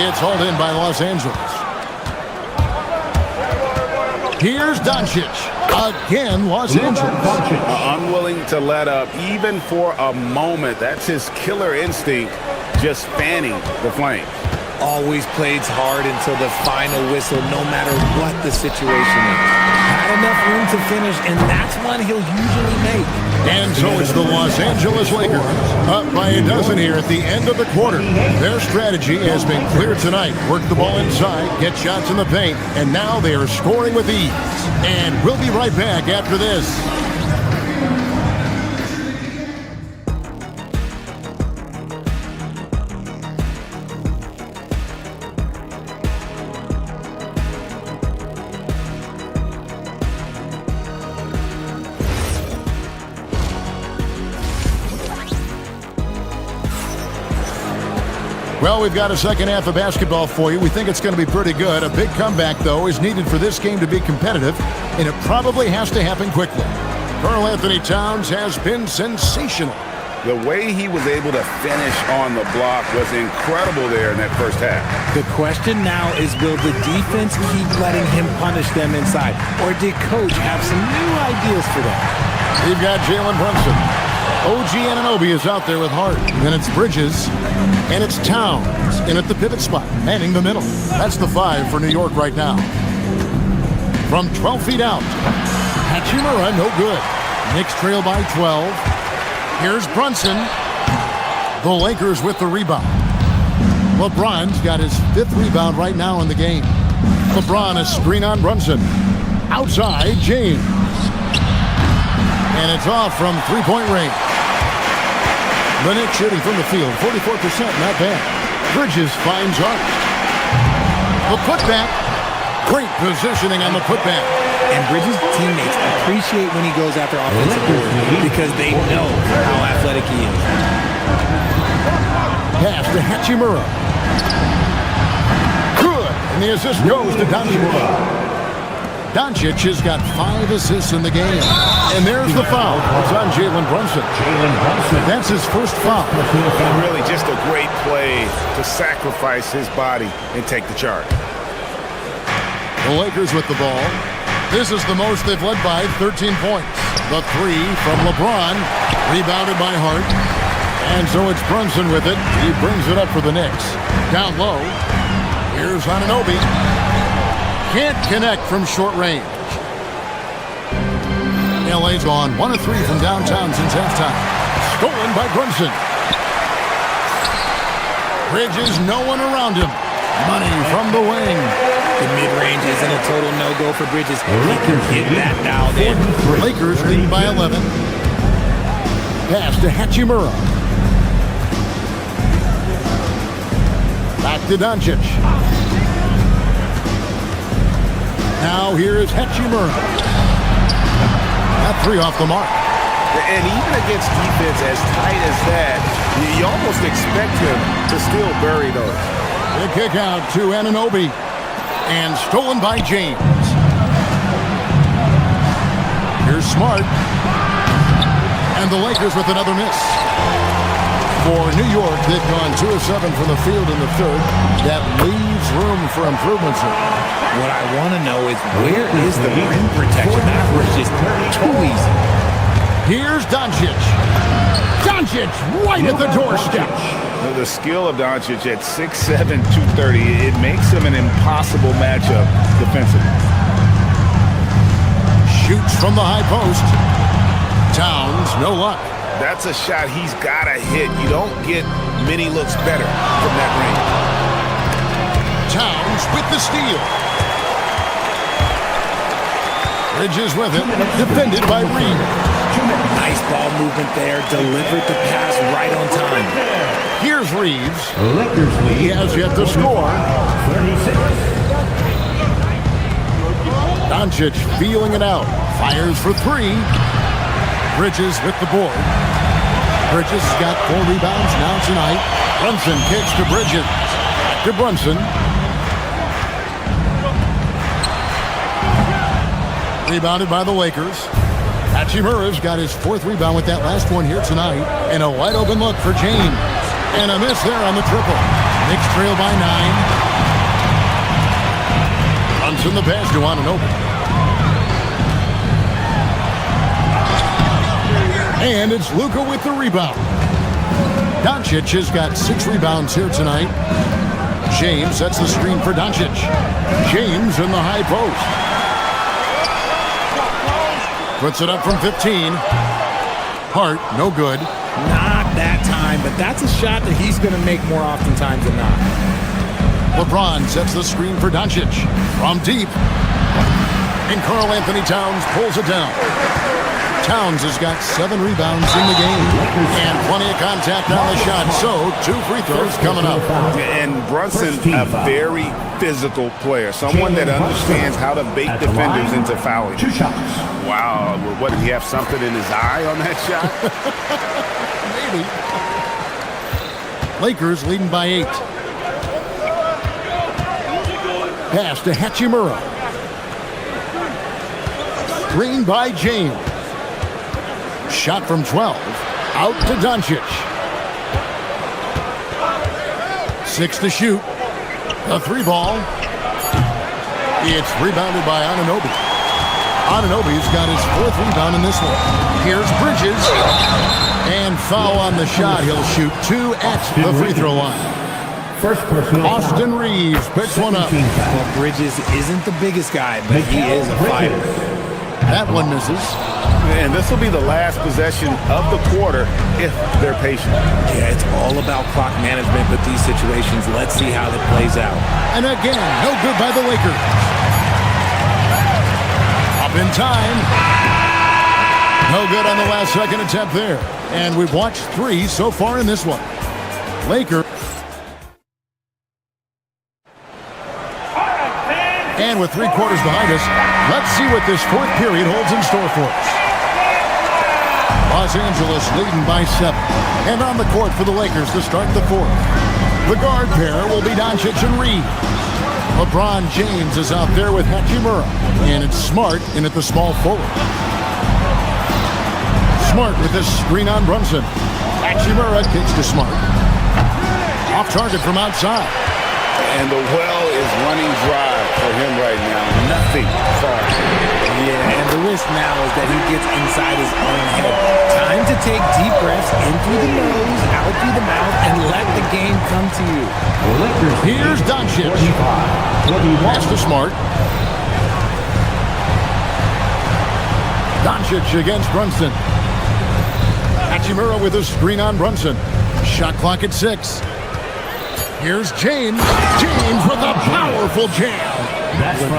It's hauled in by Los Angeles. Here's Doncic. Again, Los Angeles. Unwilling to let up even for a moment. That's his killer instinct, just fanning the flames. Always plays hard until the final whistle, no matter what the situation is. Had enough room to finish, and that's one he'll usually make. And so it's the Los Angeles Lakers, up by a dozen here at the end of the quarter. Their strategy has been clear tonight. Work the ball inside, get shots in the paint, and now they are scoring with ease. And we'll be right back after this. Well, we've got a second half of basketball for you. We think it's going to be pretty good. A big comeback, though, is needed for this game to be competitive, and it probably has to happen quickly. Karl Anthony Towns has been sensational. The way he was able to finish on the block was incredible there in that first half. The question now is, will the defense keep letting him punish them inside, or did Coach have some new ideas for them? We've got Jalen Brunson. OG Anunoby is out there with Hart. Then it's Bridges. And it's Towns in at the pivot spot, manning the middle. That's the 5 for New York right now. From 12 feet out. Hachimura, no good. Knicks trail by 12. Here's Brunson. The Lakers with the rebound. LeBron's got his 5th rebound right now in the game. LeBron a screen on Brunson. Outside, James. And it's off from 3-point range. The Knicks shooting from the field, 44%, not bad. Bridges finds Hart. The putback. Great positioning on the putback. And Bridges' teammates appreciate when he goes after offensive boards because they know how athletic he is. Pass to Hachimura. Good. And the assist goes to Doncic. Doncic has got 5 assists in the game. And there's the foul. It's on Jalen Brunson. That's his first foul. And really just a great play to sacrifice his body and take the charge. The Lakers with the ball. This is the most they've led by, 13 points. The 3 from LeBron, rebounded by Hart. And so it's Brunson with it. He brings it up for the Knicks. Down low. Here's Anunoby. Can't connect from short range. LA's gone 1 of 3 from downtown since halftime. Stolen by Brunson. Bridges, no one around him. Money from the wing. The mid-range isn't a total no-go for Bridges. He can get that dialed in. Lakers lead by 11. Pass to Hachimura. Back to Doncic. Now here is Hachimura. That 3 off the mark. And even against defense as tight as that, You almost expect him to still bury those. The kick out to Anunoby. And stolen by James. Here's Smart. And the Lakers with another miss. For New York, they've gone 2 of 7 from the field in the third. That leaves room for improvements. What I want to know is where is the rim protection? That was just too easy. Here's Doncic. Doncic right at the doorstep. The skill of Doncic at 6'7", 230, it makes him an impossible matchup defensively. Shoots from the high post. Towns, no luck. That's a shot he's got to hit. You don't get many looks better from that range. Towns with the steal. Bridges with it, defended by Reed. Nice ball movement there, delivered the pass right on time. Here's Reeves. Lakers lead. He has yet to score. 36. Doncic feeling it out. Fires for 3. Bridges with the board. Bridges has got 4 rebounds now tonight. Brunson kicks to Bridges. To Brunson. Rebounded by the Lakers. Hachimura's got his 4th rebound with that last one here tonight. And a wide open look for James. And a miss there on the triple. Knicks trail by 9. Brunson the pass to Anunoby. And it's Luka with the rebound. Doncic has got 6 rebounds here tonight. James sets the screen for Doncic. James in the high post. Puts it up from 15. Hart, no good. Not that time, but that's a shot that he's going to make more oftentimes than not. LeBron sets the screen for Doncic. From deep. And Karl Anthony Towns pulls it down. Towns has got 7 rebounds in the game. And plenty of contact on the shot. So, 2 free throws coming up. And Brunson, a very physical player. Someone that understands how to bait defenders into fouling. 2 shots. Wow. What, did he have something in his eye on that shot? Maybe. Lakers leading by 8. Pass to Hachimura. Screen by James. Shot from 12. Out to Doncic. 6 to shoot. The 3 ball. It's rebounded by Anunoby. Anunoby's got his 4th rebound in this one. Here's Bridges. And foul on the shot. He'll shoot 2 at the free throw line. First personal Austin foul. Reeves picks one up. Well, Bridges isn't the biggest guy, but he is a fighter. That one misses. And this will be the last possession of the quarter if they're patient. Yeah, it's all about clock management with these situations. Let's see how that plays out. And again, no good by the Lakers. Up in time. No good on the last second attempt there. And we've watched 3 so far in this one. Lakers. And with 3 quarters behind us, let's see what this 4th period holds in store for us. Los Angeles leading by 7. And on the court for the Lakers to start the 4th. The guard pair will be Doncic and Reed. LeBron James is out there with Hachimura. And it's Smart in at the small forward. Smart with this screen on Brunson. Hachimura kicks to Smart. Off target from outside. And the well is running dry for him right now. Nothing far. Yeah, and the risk now is that he gets inside his own head. Time to take deep breaths in through the nose, out through the mouth, and let the game come to you. Here's Doncic. Pass to Smart. Doncic against Brunson. Hachimura with a screen on Brunson. Shot clock at 6. Here's James. James with a powerful jam.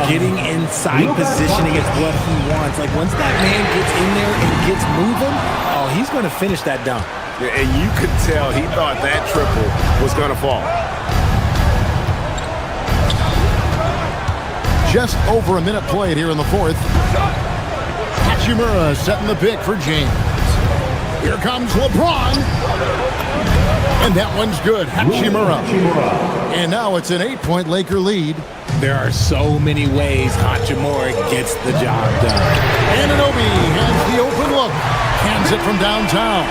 Getting inside positioning is what he wants. Like, once that man gets in there and gets moving, oh, he's going to finish that dunk. Yeah, and you could tell he thought that triple was going to fall. Just over a minute played here in the 4th. Hachimura setting the pick for James. Here comes LeBron. And that one's good. Hachimura. And now it's an 8-point Laker lead. There are so many ways Hachimura gets the job done. Anunoby has the open look. Hands it from downtown.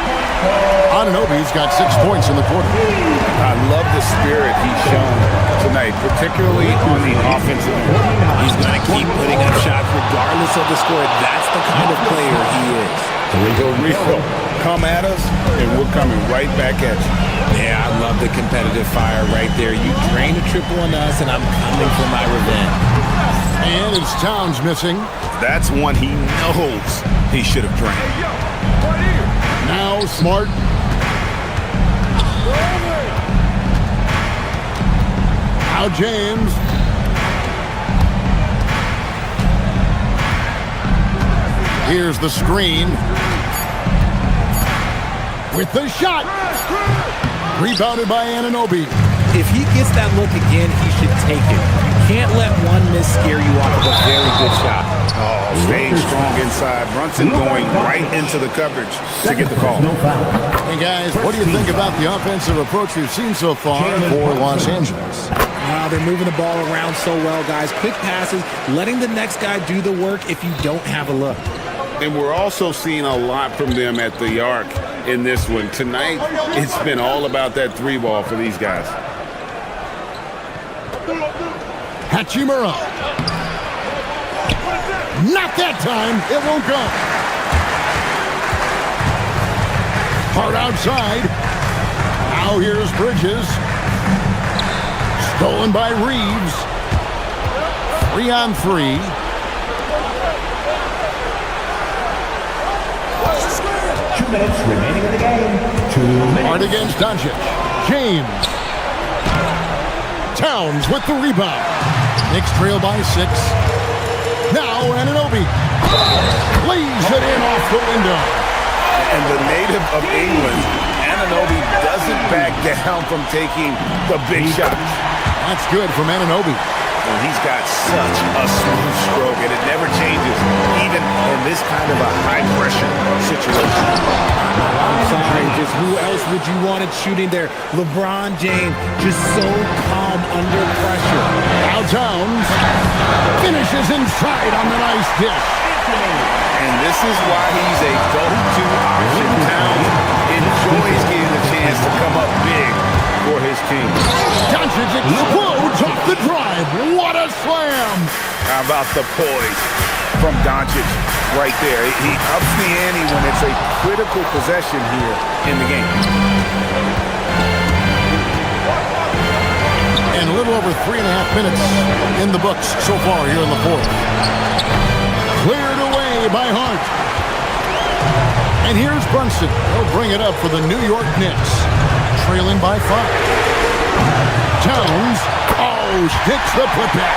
Anunoby's got 6 points in the quarter. I love the spirit he's shown tonight, particularly on the offensive end. He's going to keep putting up shots regardless of the score. That's the kind of player he is. Rico, come at us, and we're coming right back at you. Yeah, I love the competitive fire right there. You drain a triple on us, and I'm coming for my revenge. And it's Towns missing. That's one he knows he should have drained. Now Smart. Now James. Here's the screen. With the shot. Rebounded by Anunoby. If he gets that look again, he should take it. You can't let one miss scare you off of a very good shot. Oh, staying strong inside. Brunson going right into the coverage to get the call. Hey, guys, what do you think about the offensive approach we've seen so far for Los Angeles? Wow, they're moving the ball around so well, guys. Quick passes, letting the next guy do the work if you don't have a look. And we're also seeing a lot from them at the arc in this one. Tonight, it's been all about that 3-ball for these guys. Hachimura. Not that time. It won't go. Hard outside. Now here's Bridges. Stolen by Reeves. 3-on-3. 2 minutes remaining in the game. 2 minutes. Hard against Doncic. James. Towns with the rebound. Knicks trail by 6. Now Anunoby. Lays it in off the window. And the native of England, Anunoby doesn't back down from taking the big shots. That's good from Anunoby. And he's got such a smooth stroke, and it never changes, even in this kind of a high-pressure situation. I'm sorry, just who else would you want it shooting there? LeBron James, just so calm under pressure. Now Towns finishes inside on the nice dish. And this is why he's a go-to option. Towns enjoys getting the chance to come up big for his team. Doncic explodes off the drive. What a slam! How about the poise from Doncic right there? He ups the ante when it's a critical possession here in the game. And a little over 3.5 minutes in the books so far here in the fourth. Cleared away by Hart. And here's Brunson. He'll bring it up for the New York Knicks. Trailing by 5. Towns. Oh, sticks the putback.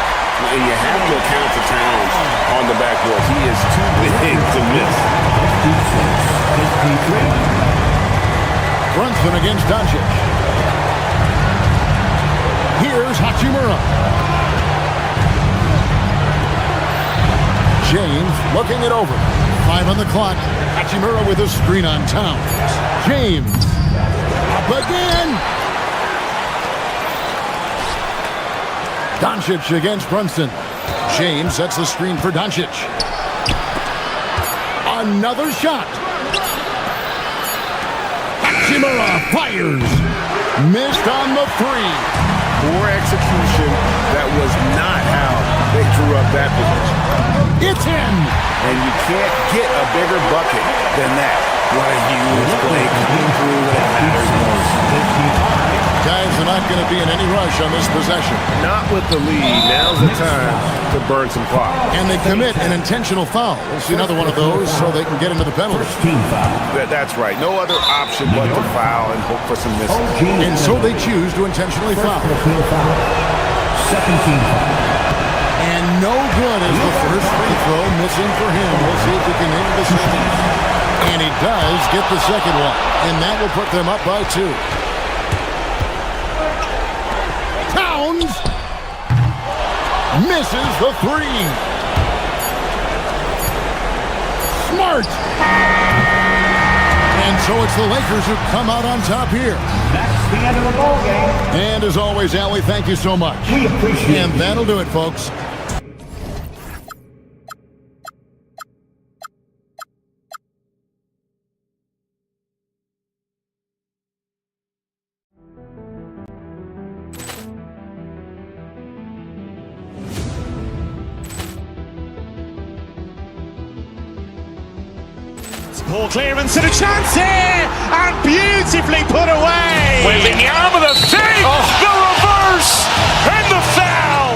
And you have to account for Towns on the backboard. He is too big to miss. Brunson against Doncic. Here's Hachimura. James looking it over. 5 on the clock. Hachimura with a screen on Towns. James. Up again. Doncic against Brunson. James sets the screen for Doncic. Another shot. Hachimura fires. Missed on the 3. Poor execution. That was not how they drew up that position. It's in. And you can't get a bigger bucket than that. What a huge play coming through when it matters most. Guys are not going to be in any rush on this possession. Not with the lead. Now's the time to burn some clock. And they commit an intentional foul. We'll see another one of those so they can get into the penalty. That's right. No other option but to foul and hope for some misses. And so they choose to intentionally foul. Second team foul. And no good is the first free throw missing for him. We'll see if he can hit the second. And he does get the second one. And that will put them up by 2. Towns misses the 3. Smart. And so it's the Lakers who come out on top here. the end of the ball game. And as always, Allie, thank you so much. We appreciate And that'll do it, folks. Ball clearance and a chance here, and beautifully put away. Waving the arm of the fake, the reverse, and the foul.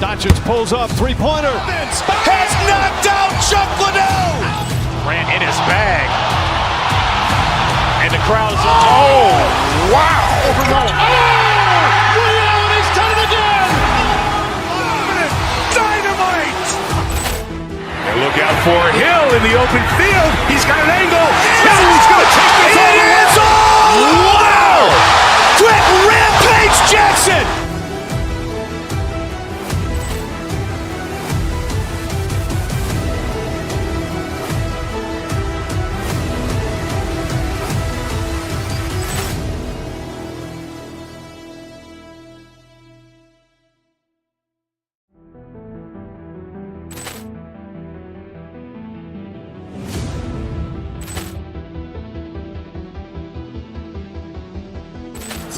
Doncic pulls up, three-pointer. Has knocked out Chuck Liddell. Ran in his bag. And the crowd is, oh, wow. Overruled. He's done it again. Dynamite. And look out for Hill in the open field. He's got an angle. Now he's going to take this all the way. It is all. Wow. Quick Rampage Jackson.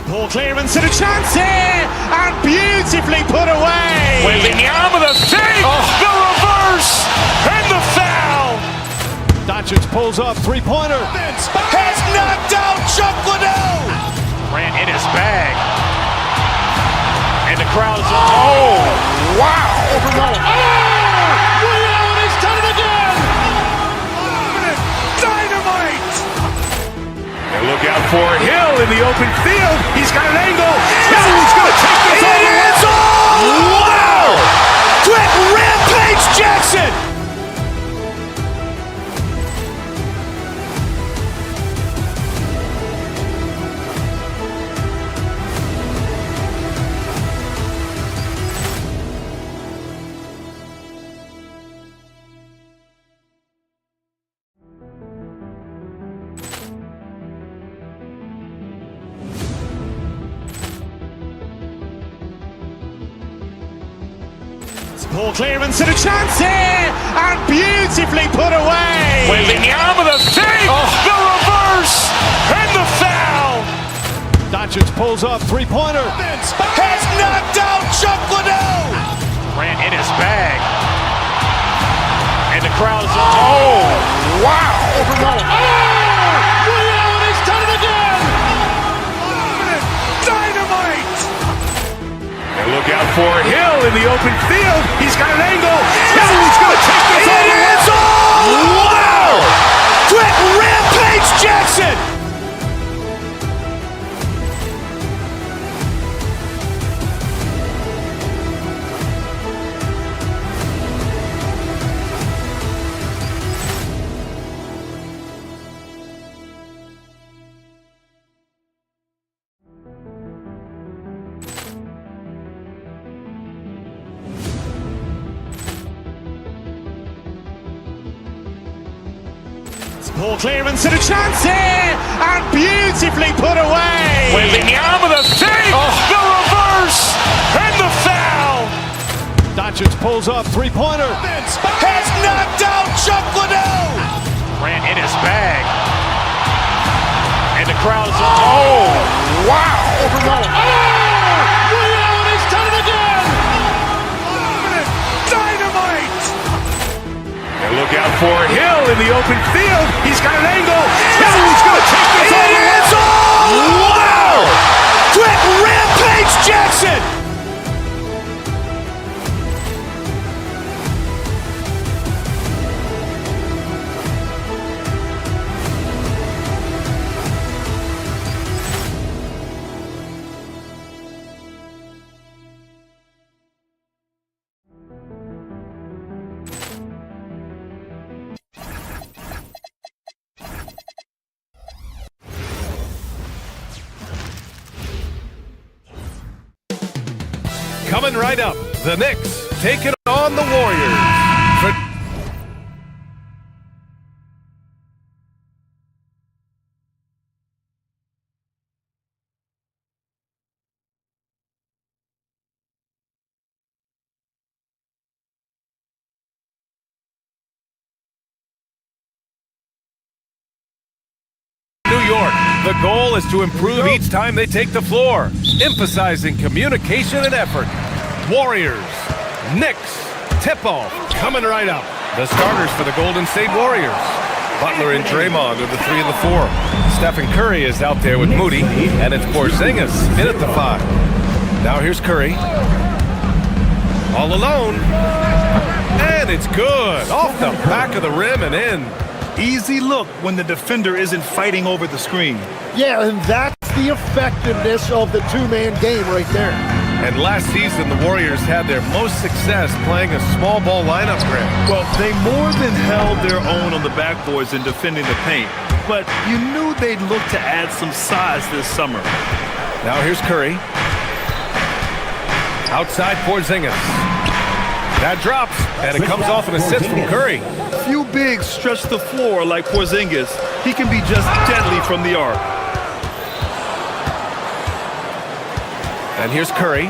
Ball clearance and a chance here, and beautifully put away. Waving the arm of the fake, the reverse, and the foul. Doncic pulls up, three-pointer. Has knocked out Chuck Liddell. Ran in his bag. And the crowd is, oh, wow. Overruled. He's done it again. Dynamite. And look out for Hill in the open field. He's got an angle. Now he's going to take this all the way. It is all. Wow. Quick Rampage Jackson. Ball clearance and a chance here, and beautifully put away. Waving the arm of the fake, the reverse, and the foul. Doncic pulls up, three-pointer. Has knocked out Chuck Liddell. Ran in his bag. And the crowd is, oh, wow. Overruled. He's done it again. Dynamite. And look out for Hill in the open field. He's got an angle. Now he's going to take this all the way. It is all. Wow. Quick Rampage Jackson. Ball clearance and a chance here, and beautifully put away. Waving the arm of the fake, the reverse, and the foul. Doncic pulls up, three-pointer. Has knocked out Chuck Liddell. Ran in his bag. And the crowd is, oh, wow. Overruled. He's done it again. Dynamite. And look out for Hill in the open field. He's got an angle. Now he's going to take this all the way. It is all. Wow. Quick Rampage Jackson. Coming right up, the Knicks taking on the Warriors. The goal is to improve each time they take the floor, emphasizing communication and effort. Warriors, Knicks, tip-off, coming right up. The starters for the Golden State Warriors. Butler and Draymond are the 3 and the 4. Stephen Curry is out there with Moody, and it's Porzingis in at the 5. Now here's Curry. All alone. And it's good. Off the back of the rim and in. Easy look when the defender isn't fighting over the screen. Yeah, and that's the effectiveness of the two-man game right there. And last season, the Warriors had their most success playing a small ball lineup, Greg. Well, they more than held their own on the backboards in defending the paint. But you knew they'd look to add some size this summer. Now here's Curry. Outside Porzingis. That drops, and it comes off an assist from Curry. Few bigs stretch the floor like Porzingis. He can be just deadly from the arc. And here's Curry.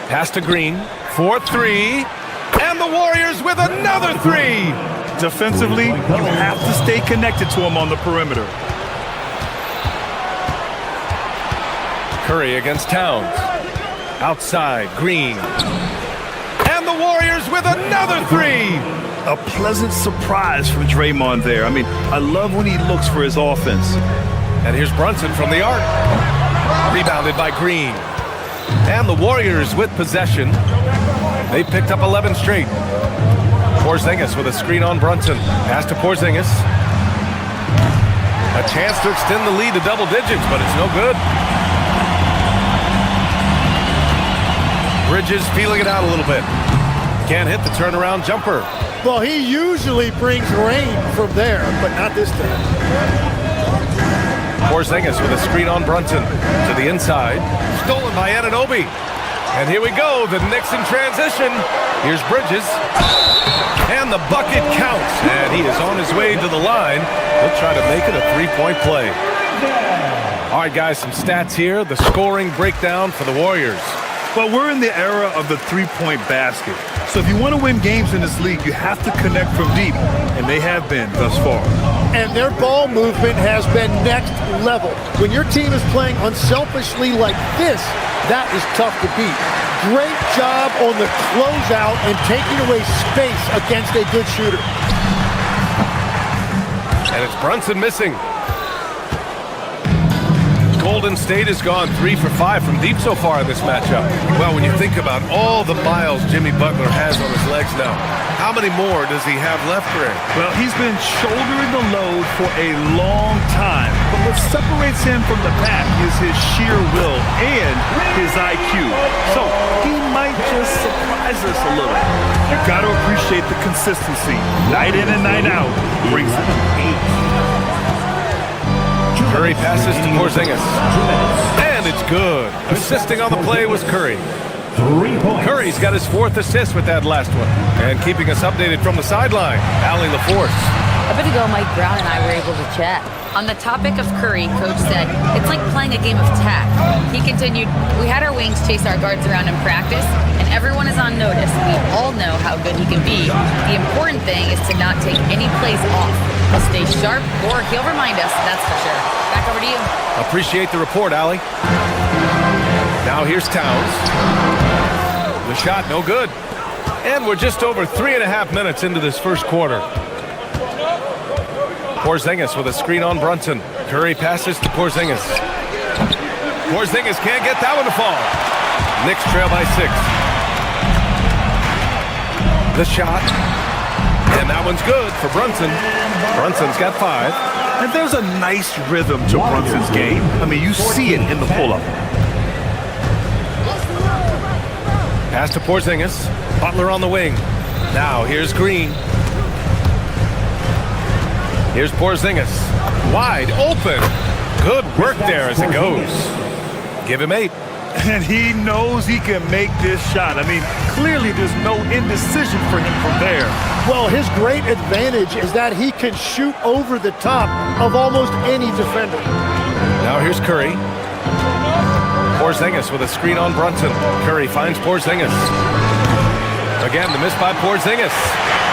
Pass to Green. 4-3. And the Warriors with another 3. Defensively, you have to stay connected to him on the perimeter. Curry against Towns. Outside, Green. And the Warriors with another 3. A pleasant surprise from Draymond there. I mean, I love when he looks for his offense. And here's Brunson from the arc. Rebounded by Green. And the Warriors with possession. They picked up 11 straight. Porzingis with a screen on Brunson. Pass to Porzingis. A chance to extend the lead to double digits, but it's no good. Bridges feeling it out a little bit. Can't hit the turnaround jumper. Well, he usually brings rain from there, but not this time. Porzingis with a screen on Brunson to the inside. Stolen by Anunoby. And here we go, the Knicks in transition. Here's Bridges. And the bucket counts. And he is on his way to the line. He'll try to make it a three-point play. All right, guys, some stats here. The scoring breakdown for the Warriors. Well, we're in the era of the three-point basket. So if you want to win games in this league, you have to connect from deep, and they have been thus far. And their ball movement has been next level. When your team is playing unselfishly like this, that is tough to beat. Great job on the closeout and taking away space against a good shooter. And it's Brunson missing. Golden State has gone 3 for 5 from deep so far in this matchup. Well, when you think about all the miles Jimmy Butler has on his legs now, how many more does he have left, Greg? Well, he's been shouldering the load for a long time. But what separates him from the pack is his sheer will and his IQ. So he might just surprise us a little. You got to appreciate the consistency. Night in and night out brings it. Curry passes to Porzingis. And it's good. Assisting on the play was Curry. Curry's got his 4th assist with that last one. And keeping us updated from the sideline, Allie LaForce. A bit ago, Mike Brown and I were able to chat. On the topic of Curry, Coach said, it's like playing a game of tag. He continued, we had our wings chase our guards around in practice, and everyone is on notice. We all know how good he can be. The important thing is to not take any plays off. He'll stay sharp, or he'll remind us, that's for sure. Back over to you. Appreciate the report, Allie. Now here's Towns. The shot, no good. And we're just over 3.5 minutes into this first quarter. Porzingis with a screen on Brunson. Curry passes to Porzingis. Porzingis can't get that one to fall. Knicks trail by 6. The shot. And that one's good for Brunson. Brunson's got 5. And there's a nice rhythm to Brunson's game. I mean, you see it in the pull-up. Pass to Porzingis. Butler on the wing. Now here's Green. Here's Porzingis. Wide open. Good work there as it goes. Give him 8. And he knows he can make this shot. I mean, clearly there's no indecision for him from there. Well, his great advantage is that he can shoot over the top of almost any defender. Now here's Curry. Porzingis with a screen on Brunson. Curry finds Porzingis. Again, the miss by Porzingis.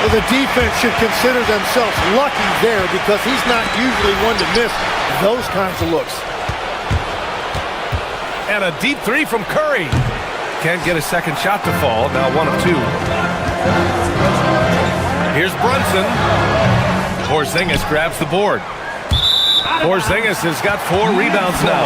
Well, the defense should consider themselves lucky there because he's not usually one to miss those kinds of looks. And a deep three from Curry. Can't get a second shot to fall. Now 1 of 2. Here's Brunson. Porzingis grabs the board. Porzingis has got 4 rebounds now.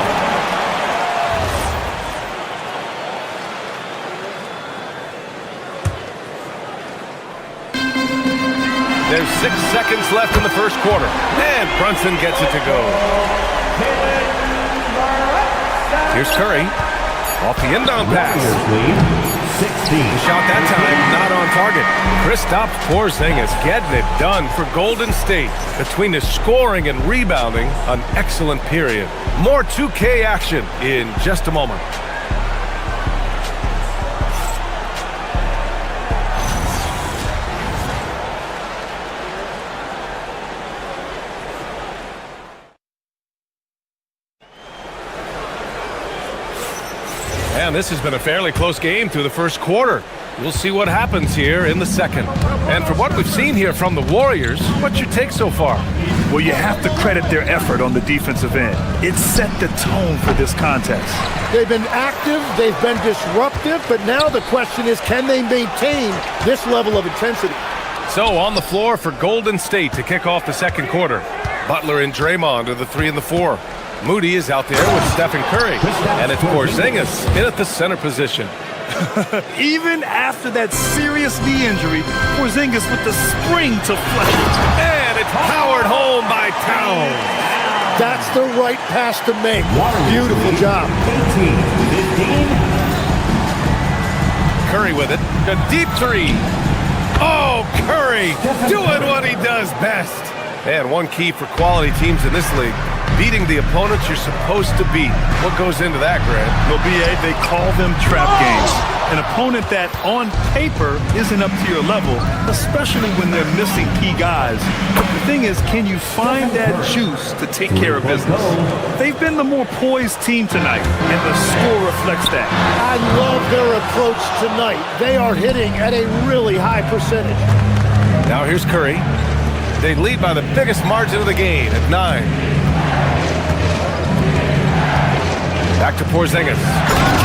There's 6 seconds left in the first quarter. And Brunson gets it to go. Here's Curry. Off the inbound pass. The shot that time, not on target. Kristaps Porzingis getting it done for Golden State. Between the scoring and rebounding, an excellent period. More 2K action in just a moment. And this has been a fairly close game through the first quarter. We'll see what happens here in the second. And from what we've seen here from the Warriors, what's your take so far? Well, you have to credit their effort on the defensive end. It set the tone for this contest. They've been active, they've been disruptive, but now the question is, can they maintain this level of intensity? So on the floor for Golden State to kick off the second quarter. Butler and Draymond are the 3 and the 4. Moody is out there with Stephen Curry, and it's Porzingis in at the center position. Even after that serious knee injury, Porzingis with the spring to flush it. And it's powered home by Towns. That's the right pass to make. Beautiful job. Curry with it. A deep 3. Oh, Curry doing what he does best. And one key for quality teams in this league, beating the opponents you're supposed to beat. What goes into that, Grant? Well, B.A., they call them trap games. An opponent that, on paper, isn't up to your level, especially when they're missing key guys. The thing is, can you find that juice to take care of business? They've been the more poised team tonight, and the score reflects that. I love their approach tonight. They are hitting at a really high percentage. Now here's Curry. They lead by the biggest margin of the game at 9. Back to Porzingis.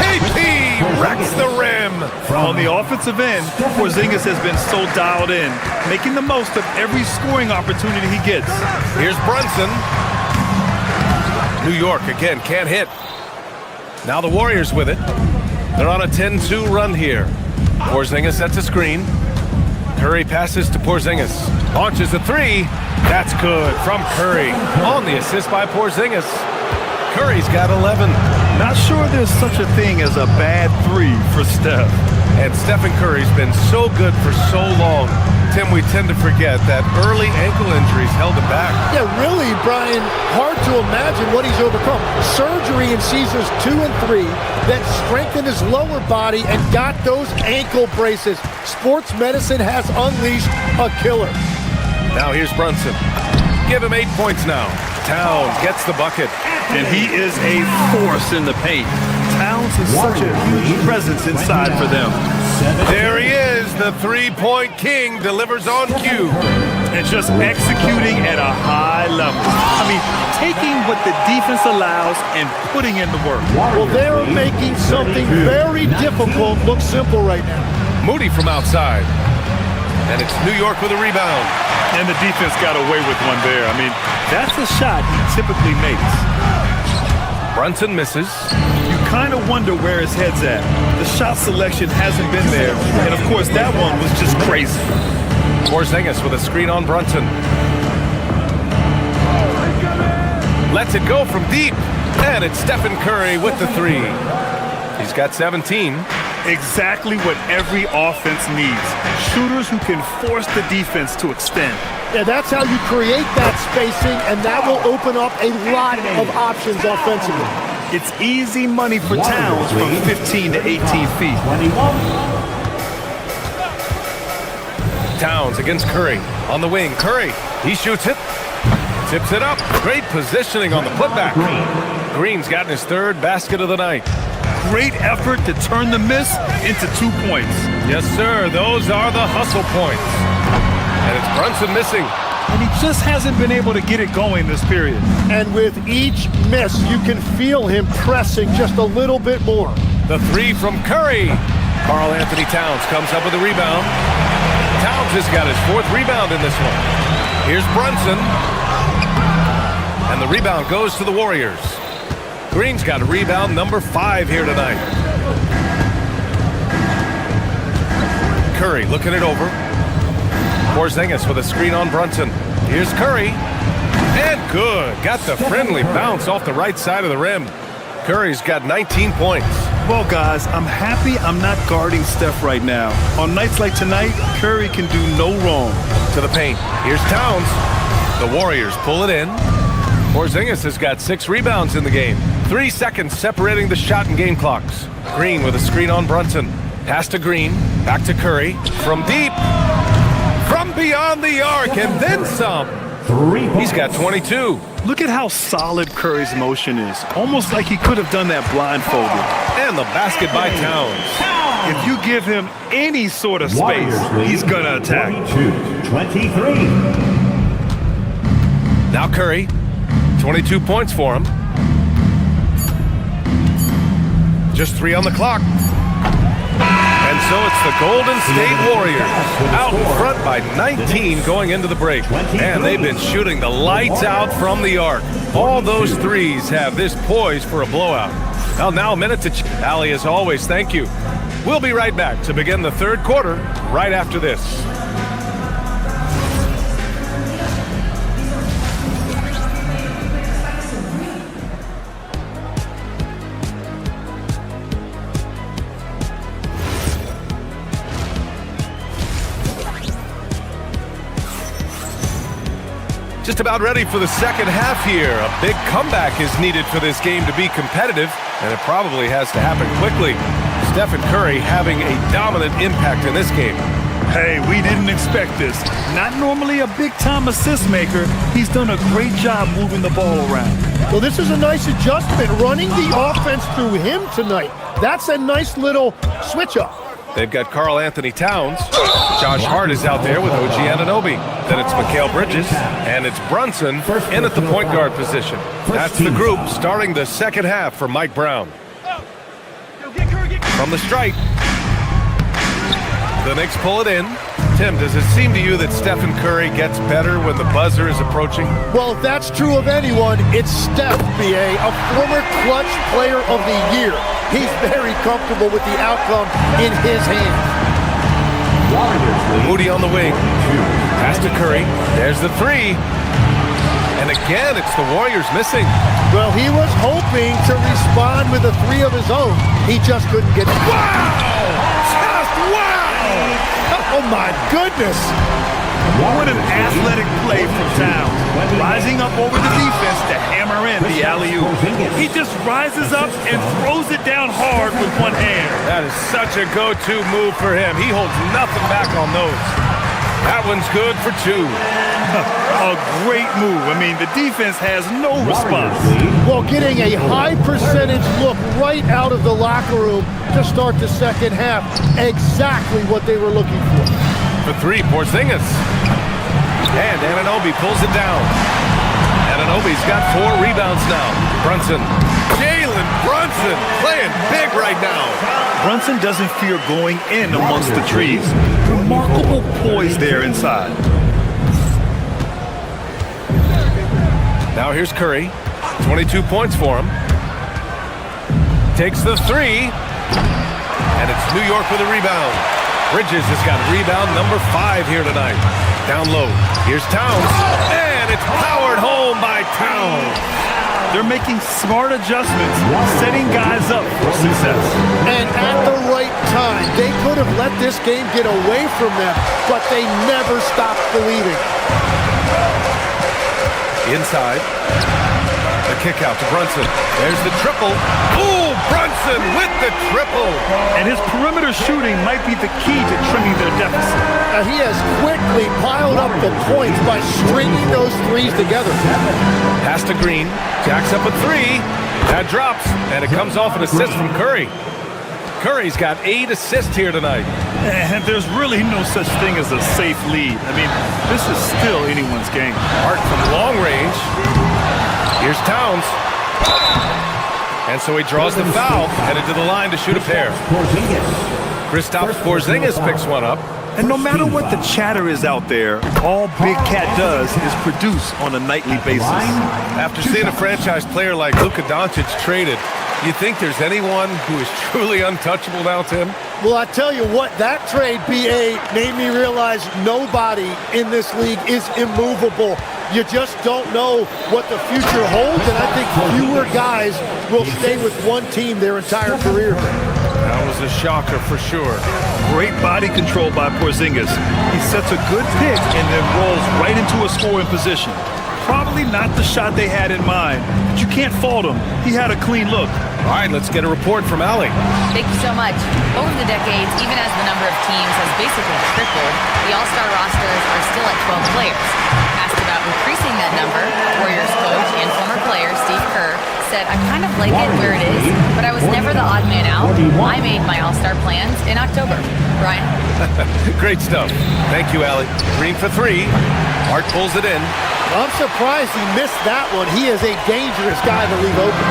KP racks the rim. On the offensive end, Porzingis has been so dialed in, making the most of every scoring opportunity he gets. Here's Brunson. New York again can't hit. Now the Warriors with it. They're on a 10-2 run here. Porzingis sets a screen. Curry passes to Porzingis. Launches a 3. That's good from Curry. On the assist by Porzingis. Curry's got 11. Not sure there's such a thing as a bad 3 for Steph. And Stephen Curry's been so good for so long. Tim, we tend to forget that early ankle injuries held him back. Yeah, really, Brian, hard to imagine what he's overcome. Surgery in seasons 2 and 3 that strengthened his lower body and got those ankle braces. Sports medicine has unleashed a killer. Now here's Brunson. Give him 8 points now. Towns gets the bucket. And he is a force in the paint. Towns is such a huge presence inside for them. There he is, the three-point king, delivers on cue. And just executing at a high level. I mean, taking what the defense allows and putting in the work. Well, they're making something very difficult look simple right now. Moody from outside. And it's New York with a rebound. And the defense got away with one there. I mean, that's a shot he typically makes. Brunson misses. You kind of wonder where his head's at. The shot selection hasn't been there. And, of course, that one was just crazy. Porzingis with a screen on Brunson. Lets it go from deep. And it's Stephen Curry with the 3. He's got 17. Exactly what every offense needs. Shooters who can force the defense to extend. Yeah, that's how you create that spacing, and that will open up a lot of options offensively. It's easy money for Towns from 15 to 18 feet. Towns against Curry. On the wing, Curry. He shoots it. Tips it up. Great positioning on the putback. Green's gotten his 3rd basket of the night. great effort to turn the miss into 2 points. Yes, sir. Those are the hustle points. And it's Brunson missing. And he just hasn't been able to get it going this period. And with each miss, you can feel him pressing just a little bit more. The three from Curry. Karl Anthony Towns comes up with a rebound. Towns has got his 4th rebound in this one. Here's Brunson. And the rebound goes to the Warriors. Green's got a rebound number 5 here tonight. Curry looking it over. Porzingis with a screen on Brunson. Here's Curry. And good. Got the friendly bounce off the right side of the rim. Curry's got 19 points. Well, guys, I'm happy I'm not guarding Steph right now. On nights like tonight, Curry can do no wrong. To the paint. Here's Towns. The Warriors pull it in. Porzingis has got 6 rebounds in the game. 3 seconds separating the shot and game clocks. Green with a screen on Brunson. Pass to Green. Back to Curry. From deep. From beyond the arc and then some. He's got 22. Look at how solid Curry's motion is. Almost like he could have done that blindfolded. And the basket by Towns. If you give him any sort of space, he's going to attack. 22-23. Now Curry. 22 points for him. Just 3 on the clock. And so it's the Golden State Warriors out in front by 19 going into the break. And they've been shooting the lights out from the arc. All those threes have this poised for a blowout. Well, now a minute to Allie, as always, thank you. We'll be right back to begin the 3rd quarter right after this. Just about ready for the second half here. A big comeback is needed for this game to be competitive, and it probably has to happen quickly. Stephen Curry having a dominant impact in this game. Hey, we didn't expect this. Not normally a big-time assist maker. He's done a great job moving the ball around. Well, this is a nice adjustment, running the offense through him tonight. That's a nice little switch-up. They've got Karl Anthony Towns. Josh Hart is out there with OG Anunoby. Then it's Mikal Bridges, and it's Brunson in at the point guard position. That's the group starting the second half for Mike Brown. From the stripe. The Knicks pull it in. Tim, does it seem to you that Stephen Curry gets better when the buzzer is approaching? Well, if that's true of anyone, it's Steph, B.A., a former clutch player of the year. He's very comfortable with the outcome in his hands. Moody on the wing. Pass to Curry. There's the 3. And again, it's the Warriors missing. Well, he was hoping to respond with a 3 of his own. He just couldn't get it. Wow! Just wow! Oh, my goodness. What an athletic play from Towns. Rising up over the defense to hammer in the alley-oop. He just rises up and throws it down hard with one hand. That is such a go-to move for him. He holds nothing back on those. That one's good for 2. A great move. I mean, the defense has no response. Well, getting a high percentage look right out of the locker room to start the second half. Exactly what they were looking for. For 3, Porzingis. And Anunoby pulls it down. Anunoby's got 4 rebounds now. Brunson. Jalen Brunson playing big right now. Brunson doesn't fear going in amongst the trees. Remarkable poise there inside. Now here's Curry. 22 points for him. Takes the 3. And it's New York with a rebound. Bridges has got rebound number 5 here tonight. Down low. Here's Towns. And it's powered home by Towns. They're making smart adjustments, setting guys up for success. And at the right time, they could have let this game get away from them, but they never stopped believing. Inside. The kick out to Brunson. There's the triple. Ooh, Brunson with the triple. And his perimeter shooting might be the key to trimming their deficit. He has quickly piled up the points by stringing those threes together. Pass to Green. Jacks up a 3. That drops, and it comes off an assist from Curry. Curry's got 8 assists here tonight. And there's really no such thing as a safe lead. I mean, this is still anyone's game. Hart from long range. Here's Towns. And so he draws the foul, headed to the line to shoot a pair. Kristaps Porzingis picks one up. And no matter what the chatter is out there, all Big Cat does is produce on a nightly basis. After seeing a franchise player like Luka Doncic traded, you think there's anyone who is truly untouchable now, Tim? Well, I tell you what, that trade, BA, made me realize nobody in this league is immovable. You just don't know what the future holds, and I think fewer guys will stay with one team their entire career. That was a shocker for sure. Great body control by Porzingis. He sets a good pick and then rolls right into a scoring position. Probably not the shot they had in mind, but you can't fault him. He had a clean look. All right, let's get a report from Allie. Thank you so much. Over the decades, even as the number of teams has basically tripled, the All-Star rosters are still at 12 players. Asked about increasing that number, Warriors coach and former player Steve Kerr said, I kind of like it where it is, but I was never the odd man out. I made my All-Star plans in October. Brian? Great stuff. Thank you, Allie. Green for 3. Hart pulls it in. I'm surprised he missed that one. He is a dangerous guy to leave open.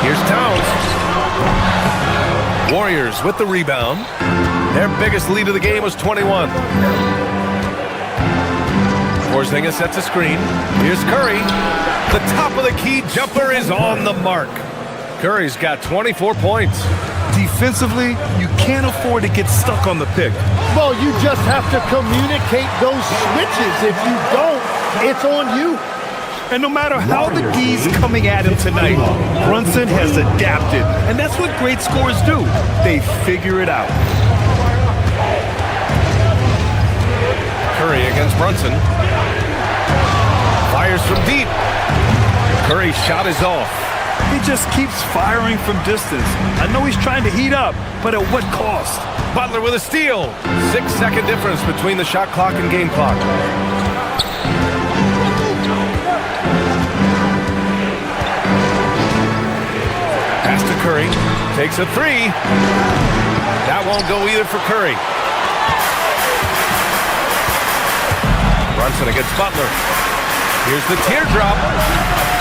Here's Towns. Warriors with the rebound. Their biggest lead of the game was 21. Porzingis sets a screen. Here's Curry. The top of the key jumper is on the mark. Curry's got 24 points. Defensively, you can't afford to get stuck on the pick. Well, you just have to communicate those switches. If you don't, it's on you. And no matter how the D's coming at him tonight, Brunson has adapted. And that's what great scorers do. They figure it out. Curry against Brunson. Fires from deep. Curry's shot is off. He just keeps firing from distance. I know he's trying to heat up, but at what cost? Butler with a steal. 6-second difference between the shot clock and game clock. Pass to Curry. Takes a 3. That won't go either for Curry. Brunson against Butler. Here's the teardrop.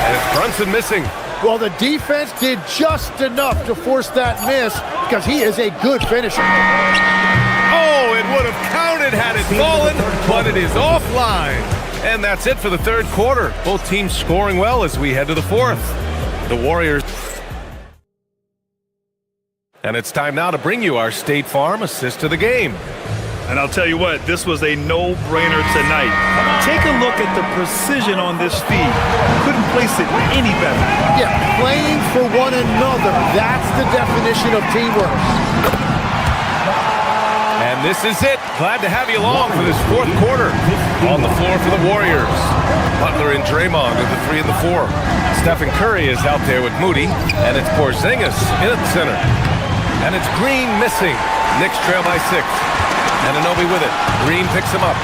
And it's Brunson missing. Well, the defense did just enough to force that miss because he is a good finisher. Oh, it would have counted had it fallen, but it is offline. And that's it for the third quarter. Both teams scoring well as we head to the fourth. The Warriors. And it's time now to bring you our State Farm assist to the game. And I'll tell you what, this was a no-brainer tonight. Take a look at the precision on this feed. Couldn't place it any better. Yeah, playing for one another. That's the definition of teamwork. And this is it. Glad to have you along for this fourth quarter. On the floor for the Warriors. Butler and Draymond are the 3 and the 4. Stephen Curry is out there with Moody. And it's Porzingis in at the center. And it's Green missing. Knicks trail by 6. And Anunoby with it. Green picks him up.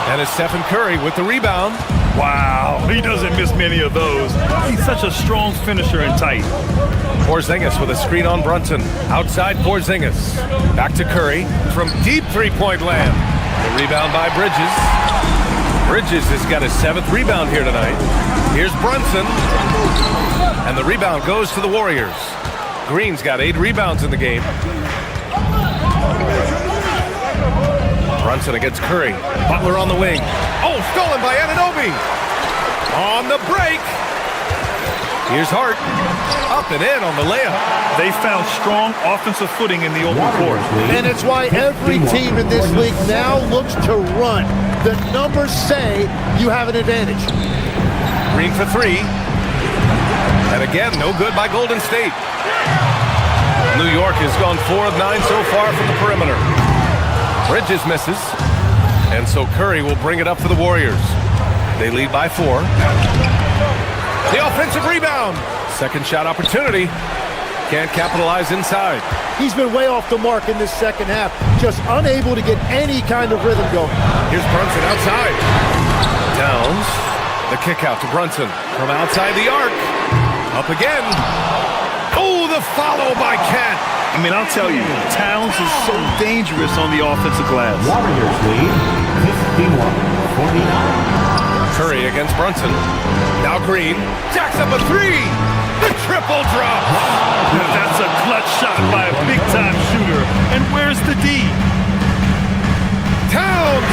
And it's Stephen Curry with the rebound. Wow, he doesn't miss many of those. He's such a strong finisher and tight. Porzingis with a screen on Brunson. Outside Porzingis. Back to Curry from deep three-point land. The rebound by Bridges. Bridges has got his 7th rebound here tonight. Here's Brunson. And the rebound goes to the Warriors. Green's got 8 rebounds in the game. Brunson against Curry. Butler on the wing. Oh, stolen by Anunoby. On the break. Here's Hart. Up and in on the layup. They found strong offensive footing in the open court. And it's why every team in this league now looks to run. The numbers say you have an advantage. Green for 3. And again, no good by Golden State. New York has gone 4 of 9 so far from the perimeter. Bridges misses, and so Curry will bring it up for the Warriors. They lead by 4. The offensive rebound. Second shot opportunity. Can't capitalize inside. He's been way off the mark in this second half, just unable to get any kind of rhythm going. Here's Brunson outside. Towns The kick out to Brunson from outside the arc. Up again. Oh, the follow by Kent. I mean, I'll tell you, Towns is so dangerous on the offensive glass. Warriors lead 51-49. Curry against Brunson. Now Green jacks up a three. The triple drop. That's a clutch shot by a big-time shooter. And where's the D? Towns.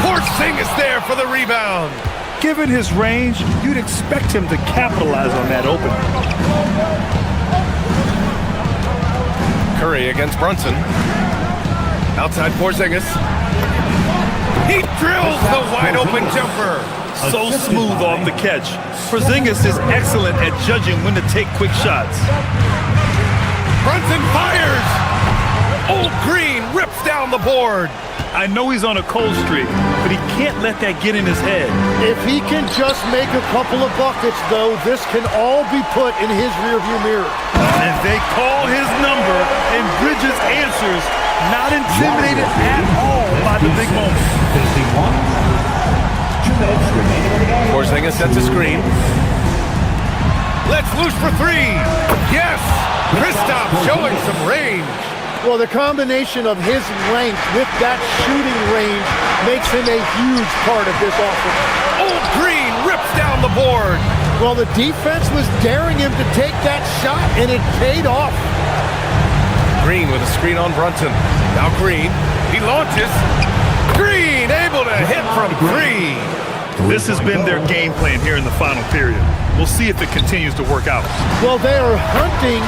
Porzingis there for the rebound. Given his range, you'd expect him to capitalize on that opening. Curry against Brunson. Outside Porzingis. He drills the wide-open jumper. So smooth off the catch. Porzingis is excellent at judging when to take quick shots. Brunson fires. Old Green rips down the board. I know he's on a cold streak, but he can't let that get in his head. If he can just make a couple of buckets, though, this can all be put in his rearview mirror. And they call his number, and Bridges answers, not intimidated at all by the big moment. 2 minutes remaining in the game. Porzingis sets a screen. Let's loose for three. Yes! Kristaps showing some range. Well, the combination of his length with that shooting range makes him a huge part of this offense. Old Green rips down the board. Well, the defense was daring him to take that shot, and it paid off. Green with a screen on Brunson. Now Green, he launches. Green able to hit from three. This has been their game plan here in the final period. We'll see if it continues to work out. Well, they are hunting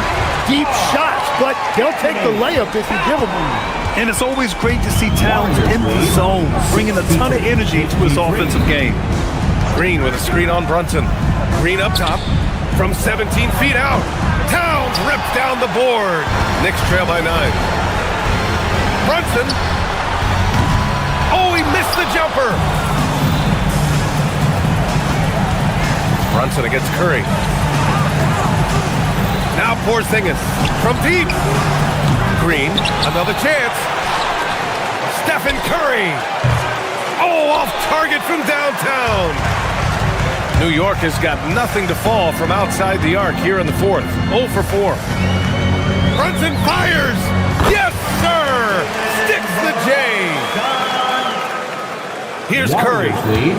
deep shots, but they'll take the layup if you give them one. And it's always great to see Towns in the zone, bringing a ton of energy to his offensive game. Green with a screen on Brunson. Green up top from 17 feet out. Towns rips down the board. Knicks trail by 9. Brunson. Oh, he missed the jumper. Brunson against Curry. Now Porzingis from deep. Green, another chance. Stephen Curry. Oh, off target from downtown. New York has got nothing to fall from outside the arc here in the fourth. 0 for 4. Brunson fires. Yes, sir. Sticks the J. Here's Curry. Lead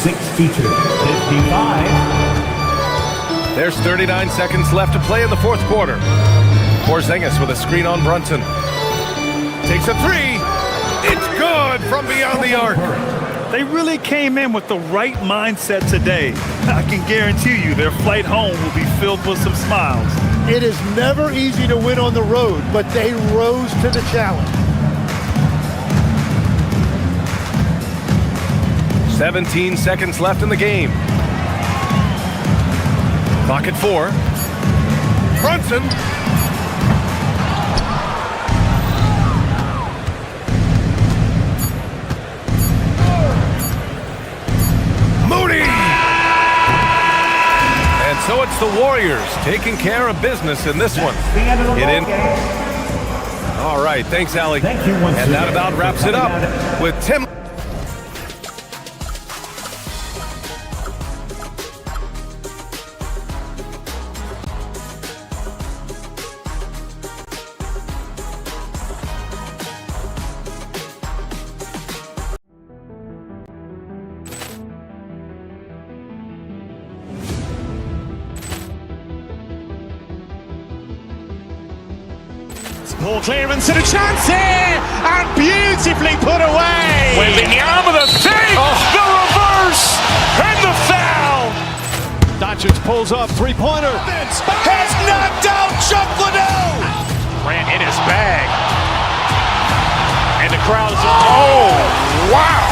62-55. There's 39 seconds left to play in the fourth quarter. Porzingis with a screen on Brunson. Takes a three. It's good from beyond the arc. They really came in with the right mindset today. I can guarantee you their flight home will be filled with some smiles. It is never easy to win on the road, but they rose to the challenge. 17 seconds left in the game. Clock at 4. Brunson. Moody. And so it's the Warriors taking care of business in this one. All right, thanks, Allie. Thank you once and that again about wraps it up with Tim. Ball clearance and a chance here, and beautifully put away. Wembanyama the save, the reverse, and the foul. Doncic pulls up, three-pointer. Has knocked out Chuck Liddell. Grant in his bag. And the crowd is... Oh, wow.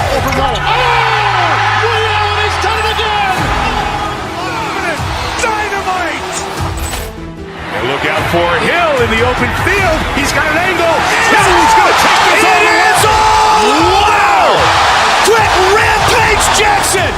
He's done it again. Dynamite. And look out for Hill in the open field. He's got an angle. Hill's going to take this all the way. Wow! Brett Rampage Jackson.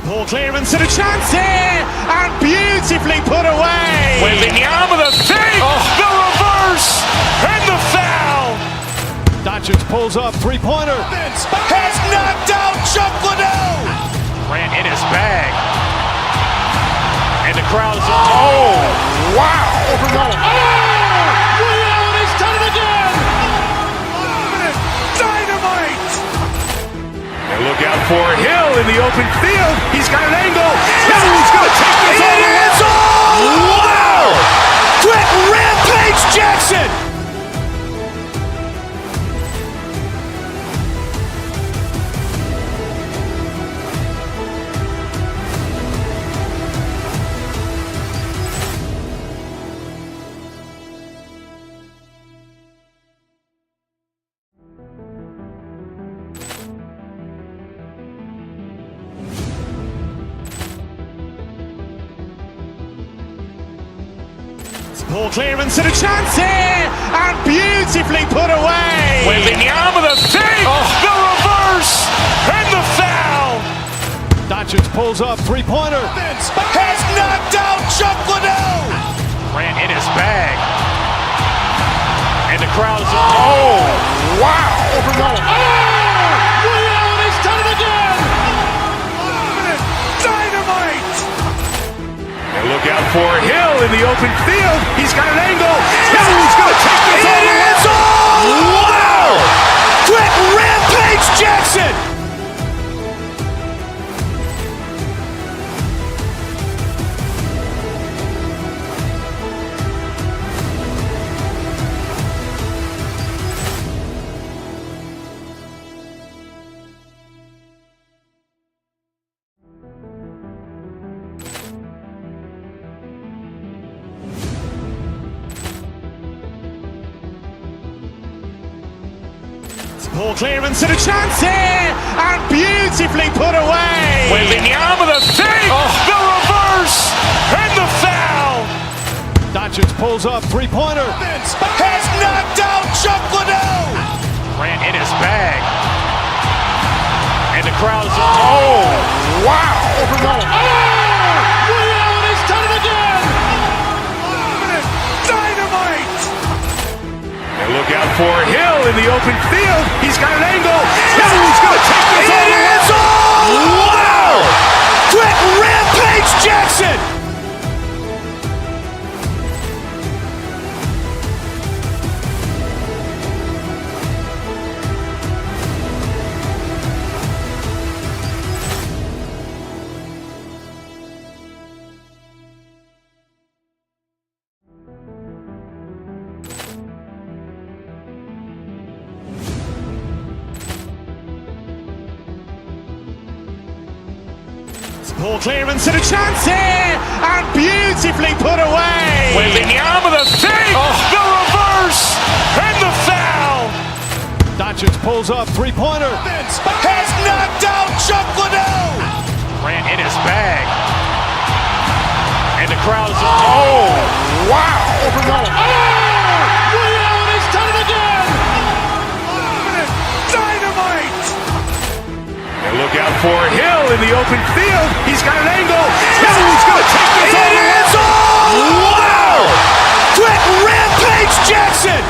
Ball clearance and a chance here, and beautifully put away. Wembanyama the fake, the reverse, and the foul. Doncic pulls up, three-pointer. Has knocked out Chuck Liddell. Grant in his bag. And the crowd is, wow. He's done it again. Dynamite. And look out for Hill in the open field. He's got an angle. He's going to take this all the way. Wow. Quick Rampage Jackson. Ball clearance and a chance here, and beautifully put away. Wembanyama the fake, the reverse, and the foul. Doncic pulls up, three-pointer. Has knocked out Chuck Liddell. Grant in his bag. And the crowd is, wow. He's done it again. Dynamite. And look out for Hill in the open field. He's got an angle. He's going to take this all the way. Wow. Quick Rampage Jackson. Ball clearance and a chance here, and beautifully put away. Wembanyama the fake, the reverse, and the foul. Doncic pulls up, three-pointer. Has knocked out Chuck Liddell. Grant in his bag. And the crowd is, wow. He's done it again. Dynamite. And look out for Hill in the open field. He's got an angle. He's going to take this all the way. Wow. Quick Rampage Jackson. Ball clearance and a chance here, and beautifully put away. Wembanyama the fake, the reverse, and the foul. Doncic pulls up, three-pointer. Has knocked out Chuck Liddell. Grant in his bag. And the crowd is, wow. He's done it again. Dynamite. And look out for Hill in the open field. He's got an angle. He's going to take this all the way. Wow. Quick Rampage Jackson.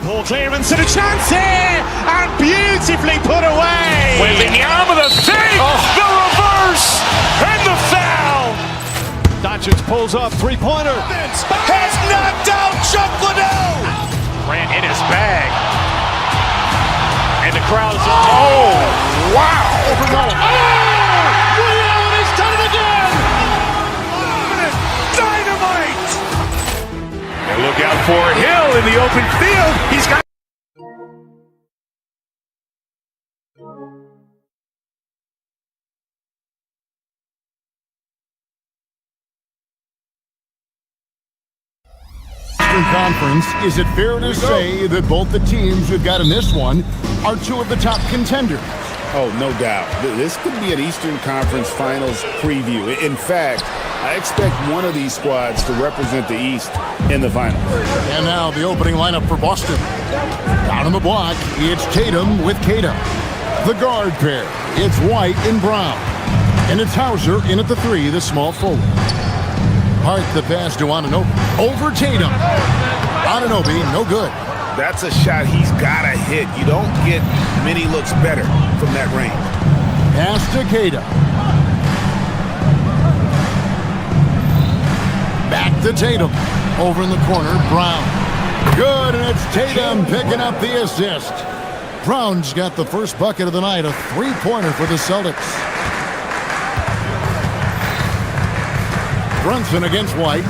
Ball clearance and a chance here, and beautifully put away. Wembanyama the fake, the reverse, and the foul. Doncic pulls up, three-pointer. Has knocked out Chuck Liddell. Grant in his bag. And the crowd is, wow. He's done it again. Dynamite. And look out for Hill in the open field. He's got Conference, is it fair to say that both the teams we've got in this one are two of the top contenders? Oh, no doubt. This could be an Eastern Conference Finals preview. In fact, I expect one of these squads to represent the East in the finals. And now the opening lineup for Boston. Down on the block, it's Tatum with Keita. The guard pair, it's White and Brown. And it's Hauser in at the 3, the small forward. Hart the pass to Anunoby. Over Tatum. Anunoby, no good. That's a shot he's got to hit. You don't get many looks better from that range. Pass to Keita. Back to Tatum. Over in the corner, Brown. Good, and it's Tatum picking up the assist. Brown's got the first bucket of the night, a three-pointer for the Celtics. Brunson against White.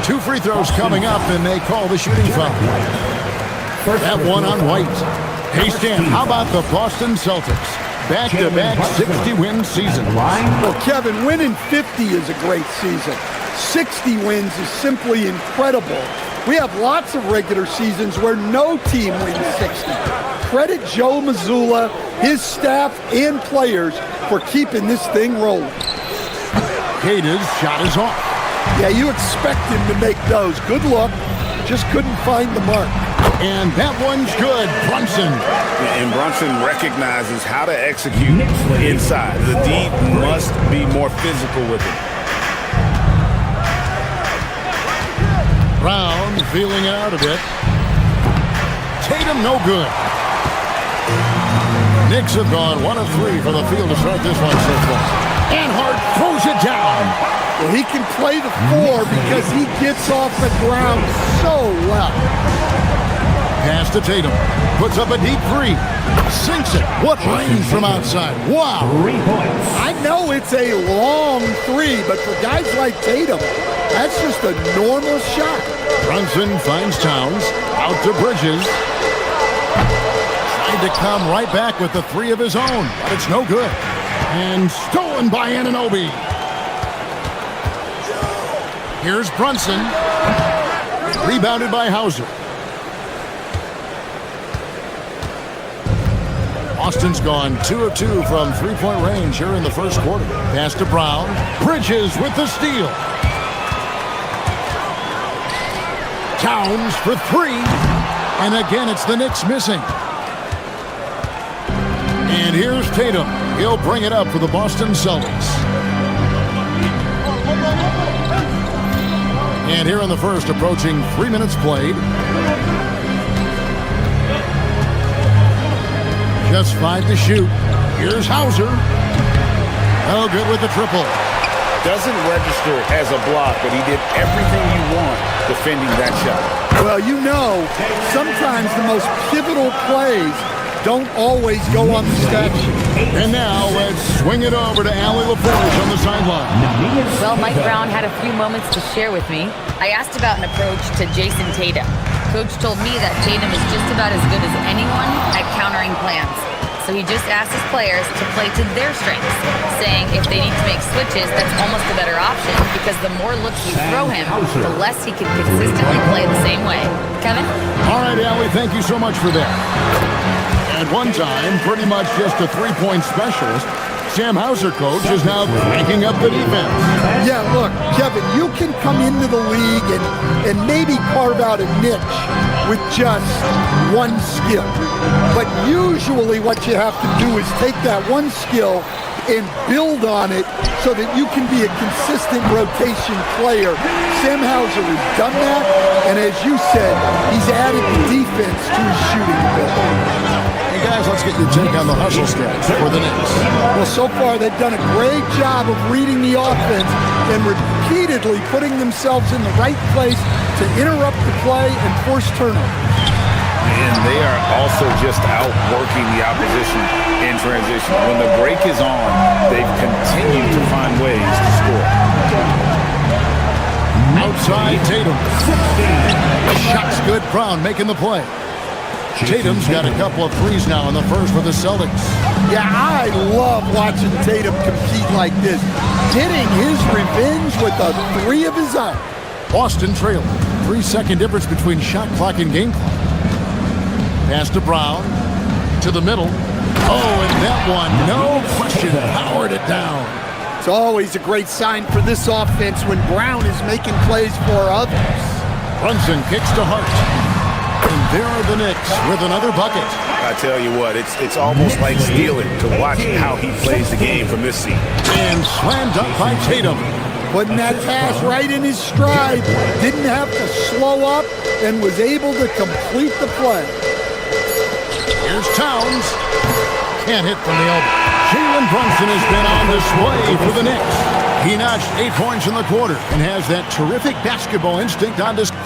2 free throws coming up, and they call the shooting foul. That one on White. Hey, Stan, how about the Boston Celtics? Back-to-back 60-win season. Well, Kevin, winning 50 is a great season. 60 wins is simply incredible. We have lots of regular seasons where no team wins 60. Credit Joe Mazzulla, his staff, and players for keeping this thing rolling. Keita's shot is off. Yeah, you expect him to make those. Good luck. Just couldn't find the mark. And that one's good. Brunson. And Brunson recognizes how to execute inside. The D must be more physical with it. Brown feeling it out a bit. Tatum no good. Knicks have gone 1 of 3 for the field to start this one so far. And Hart throws it down. Well, he can play the 4 because he gets off the ground so well. Pass to Tatum. Puts up a deep 3. Sinks it. What range from outside. Wow. 3 points. I know it's a long 3, but for guys like Tatum, that's just a normal shot. Brunson finds Towns. Out to Bridges. Tried to come right back with the 3 of his own, but it's no good. And stolen by Anunoby. Here's Brunson. Rebounded by Hauser. Austin's gone 2 of 2 from three-point range here in the first quarter. Pass to Brown. Bridges with the steal. Towns for 3. And again, it's the Knicks missing. And here's Tatum. He'll bring it up for the Boston Celtics. And here in the first, approaching 3 minutes played. Just 5 to shoot. Here's Hauser. Oh, good with the triple. Doesn't register as a block, but he did everything you want defending that shot. Well, you know, sometimes the most pivotal plays don't always go on the stat sheet. And now let's swing it over to Allie LaForge on the sideline. Well, Mike Brown had a few moments to share with me. I asked about an approach to Jason Tatum. Coach told me that Tatum is just about as good as anyone at countering plans. So he just asked his players to play to their strengths, saying if they need to make switches, that's almost a better option because the more looks you throw him, the less he can consistently play the same way. Kevin? All right, Allie, thank you so much for that. At one time, pretty much just a three-point specialist, Sam Hauser, coach, is now cranking up the defense. Yeah, look, Kevin, you can come into the league and maybe carve out a niche with just one skill. But usually what you have to do is take that one skill and build on it so that you can be a consistent rotation player. Sam Hauser has done that, and as you said, he's added the defense to his shooting ability. Hey guys, let's get your take on the hustle stretch for the Knicks. Well, so far they've done a great job of reading the offense and repeatedly putting themselves in the right place to interrupt the play and force turnovers. And they are also just outworking the opposition in transition. When the break is on, they've continued to find ways to score. Outside Tatum. The shot's good. Brown making the play. Tatum's got a couple of threes now in the first for the Celtics. Yeah, I love watching Tatum compete like this. Getting his revenge with a three of his own. Boston trailing. 3-second difference between shot clock and game clock. Pass to Brown. To the middle. Oh, and that one, no question, powered it down. It's always a great sign for this offense when Brown is making plays for others. Brunson kicks to Hart. And there are the Knicks with another bucket. I tell you what, it's almost like stealing to watch how he plays the game from this seat. And slammed up by Tatum. Putting that pass right in his stride. Didn't have to slow up and was able to complete the play. Here's Towns. Can't hit from the elbow. Jalen Brunson has been on display for the Knicks. He notched 8 points in the quarter and has that terrific basketball instinct on display.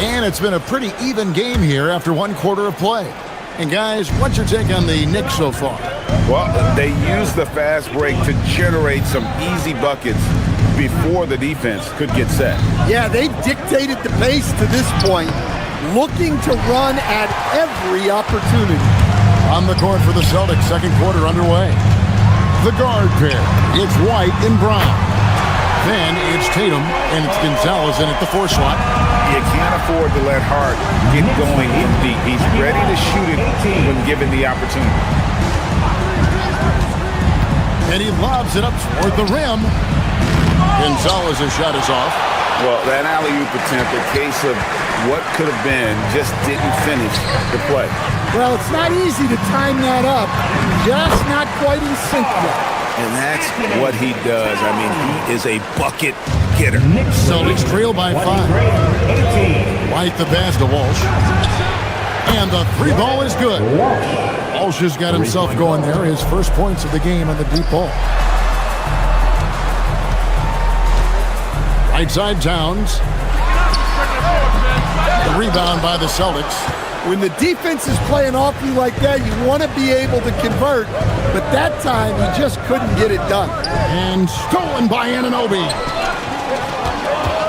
And it's been a pretty even game here after 1 quarter of play. And guys, what's your take on the Knicks so far? Well, they used the fast break to generate some easy buckets before the defense could get set. Yeah, they dictated the pace to this point, looking to run at every opportunity. On the court for the Celtics, second quarter underway. The guard pair, it's White and Brown. Then it's Tatum and it's Gonzalez in at the 4 slot. You can't afford to let Hart get going in deep. He's ready to shoot it when given the opportunity. And he lobs it up toward the rim. Gonzalez's shot is off. Well, that alley-oop attempt, a case of what could have been, just didn't finish the play. Well, it's not easy to time that up. Just not quite in sync yet. And that's what he does. I mean, he is a bucket getter. Celtics trail by 5. White the pass to Walsh. And the 3 ball is good. Walsh has got himself going there. His first points of the game on the deep ball. Right side Towns. The rebound by the Celtics. When the defense is playing off you like that, you want to be able to convert. But that time, he just couldn't get it done. And stolen by Anunoby.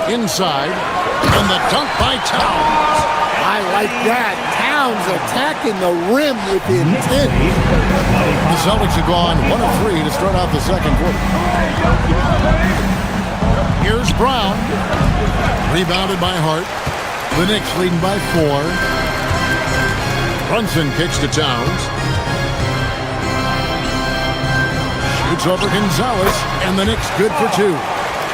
Inside. And the dunk by Towns. I like that. Towns attacking the rim with intent. The Celtics have gone 1 of 3 to start out the second quarter. Here's Brown. Rebounded by Hart. The Knicks leading by 4. Brunson kicks to Towns. Shoots over Gonzalez, and the Knicks good for 2.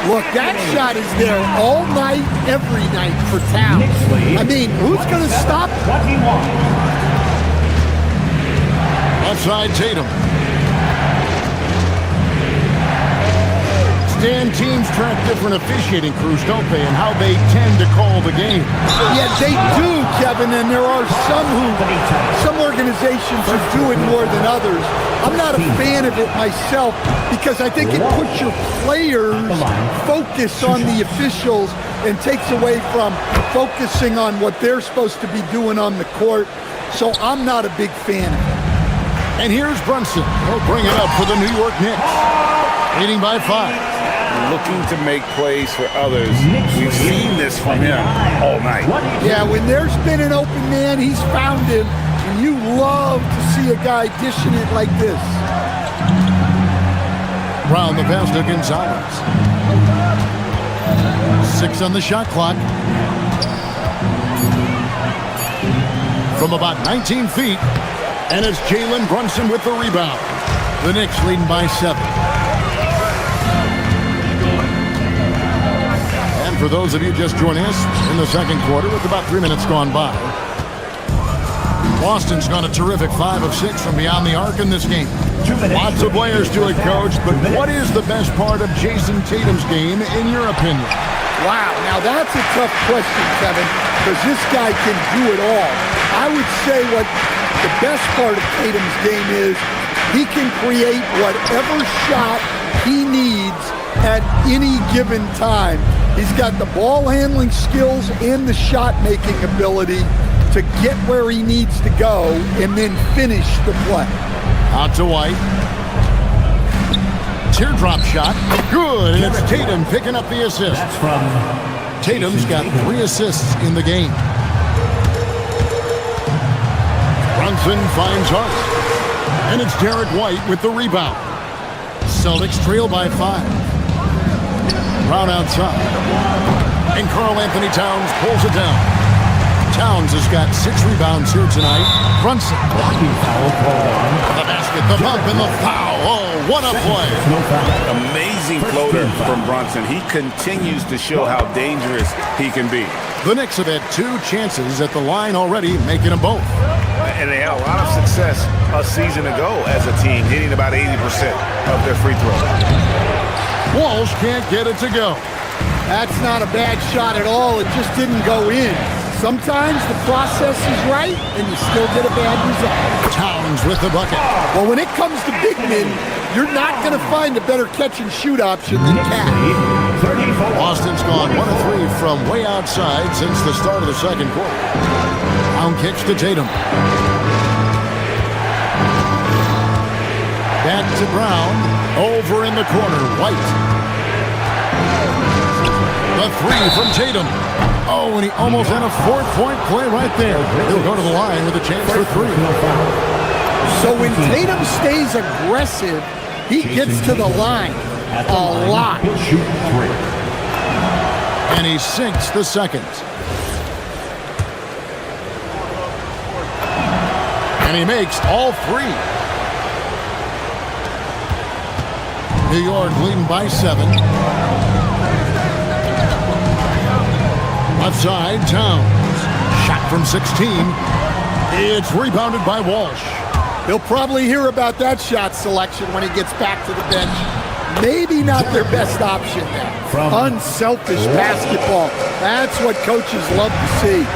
Look, that shot is there all night, every night for Towns. I mean, who's going to stop him? Offside Tatum. Stan, teams track different officiating crews, don't they, and how they tend to call the game. Yeah, they do, Kevin, and there are some organizations who do it more than others. I'm not a fan of it myself because I think it puts your players' focus on the officials and takes away from focusing on what they're supposed to be doing on the court. So I'm not a big fan of it. And here's Brunson. He'll bring it up for the New York Knicks. Leading by 5. Looking to make plays for others. We've seen this from him all night. Yeah, when there's been an open man, he's found him. And you love to see a guy dishing it like this. Brown the pass to Gonzalez. 6 on the shot clock. From about 19 feet. And it's Jalen Brunson with the rebound. The Knicks leading by 7. For those of you just joining us in the second quarter with about 3 minutes gone by. Boston's gone a terrific 5 of 6 from beyond the arc in this game. Lots of players do it, Coach, but what is the best part of Jason Tatum's game, in your opinion? Wow, now that's a tough question, Kevin, because this guy can do it all. I would say what the best part of Tatum's game is he can create whatever shot he needs at any given time. He's got the ball handling skills and the shot making ability to get where he needs to go and then finish the play. Out to White. Teardrop shot. Good, and it's Tatum picking up the assist. That's from Tatum's got 3 assists in the game. Brunson finds Hart. And it's Derek White with the rebound. Celtics trail by 5. Brown outside. And Karl Anthony Towns pulls it down. Towns has got 6 rebounds here tonight. Brunson. The basket, the bump, and the foul. Oh, what a play. Amazing floater from Brunson. He continues to show how dangerous he can be. The Knicks have had 2 chances at the line already, making them both. And they had a lot of success a season ago as a team, hitting about 80% of their free throws. Walsh can't get it to go. That's not a bad shot at all. It just didn't go in. Sometimes the process is right, and you still get a bad result. Towns with the bucket. Well, when it comes to big men, you're not going to find a better catch-and-shoot option than Cat. Boston's gone 1 of 3 from way outside since the start of the second quarter. Brown kicks to Tatum. Back to Brown. Over in the corner, White. The 3 from Tatum. Oh, and he almost had a 4-point play right there. He'll go to the line with a chance for 3. So when Tatum stays aggressive, he gets to the line a lot. And he sinks the second. And he makes all 3. New York leading by 7. Left side, Towns. Shot from 16. It's rebounded by Walsh. He'll probably hear about that shot selection when he gets back to the bench. Maybe not their best option there. Unselfish basketball. That's what coaches love to see.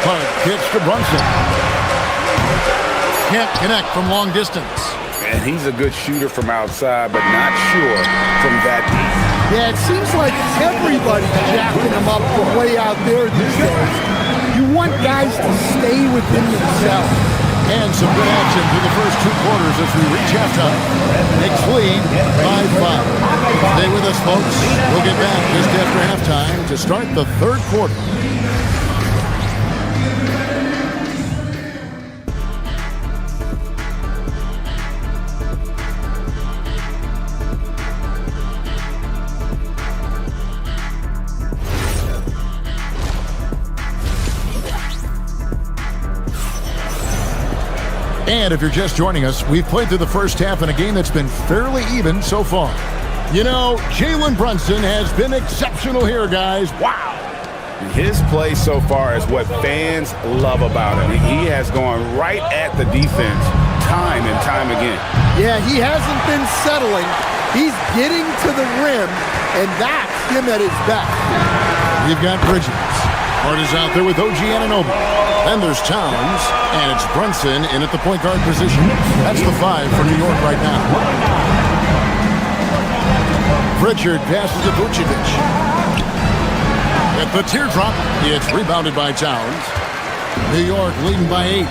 Clark kicks to Brunson. Can't connect from long distance. And he's a good shooter from outside, but not sure from that deep. Yeah, it seems like everybody's jacking him up from way out there these days. You want guys to stay within themselves. And some good action through the first 2 quarters as we reach halftime. Knicks lead by 5. Stay with us, folks. We'll get back just after halftime to start the 3rd quarter. And if you're just joining us, we've played through the first half in a game that's been fairly even so far. You know, Jalen Brunson has been exceptional here, guys. Wow. His play so far is what fans love about him. He has gone right at the defense time and time again. Yeah, he hasn't been settling. He's getting to the rim, and that's him at his best. We've got Bridges. Hart is out there with OG Anunoby. Then there's Towns, and it's Brunson in at the point guard position. That's the 5 for New York right now. Pritchard passes to Vucevic. At the teardrop, it's rebounded by Towns. New York leading by 8.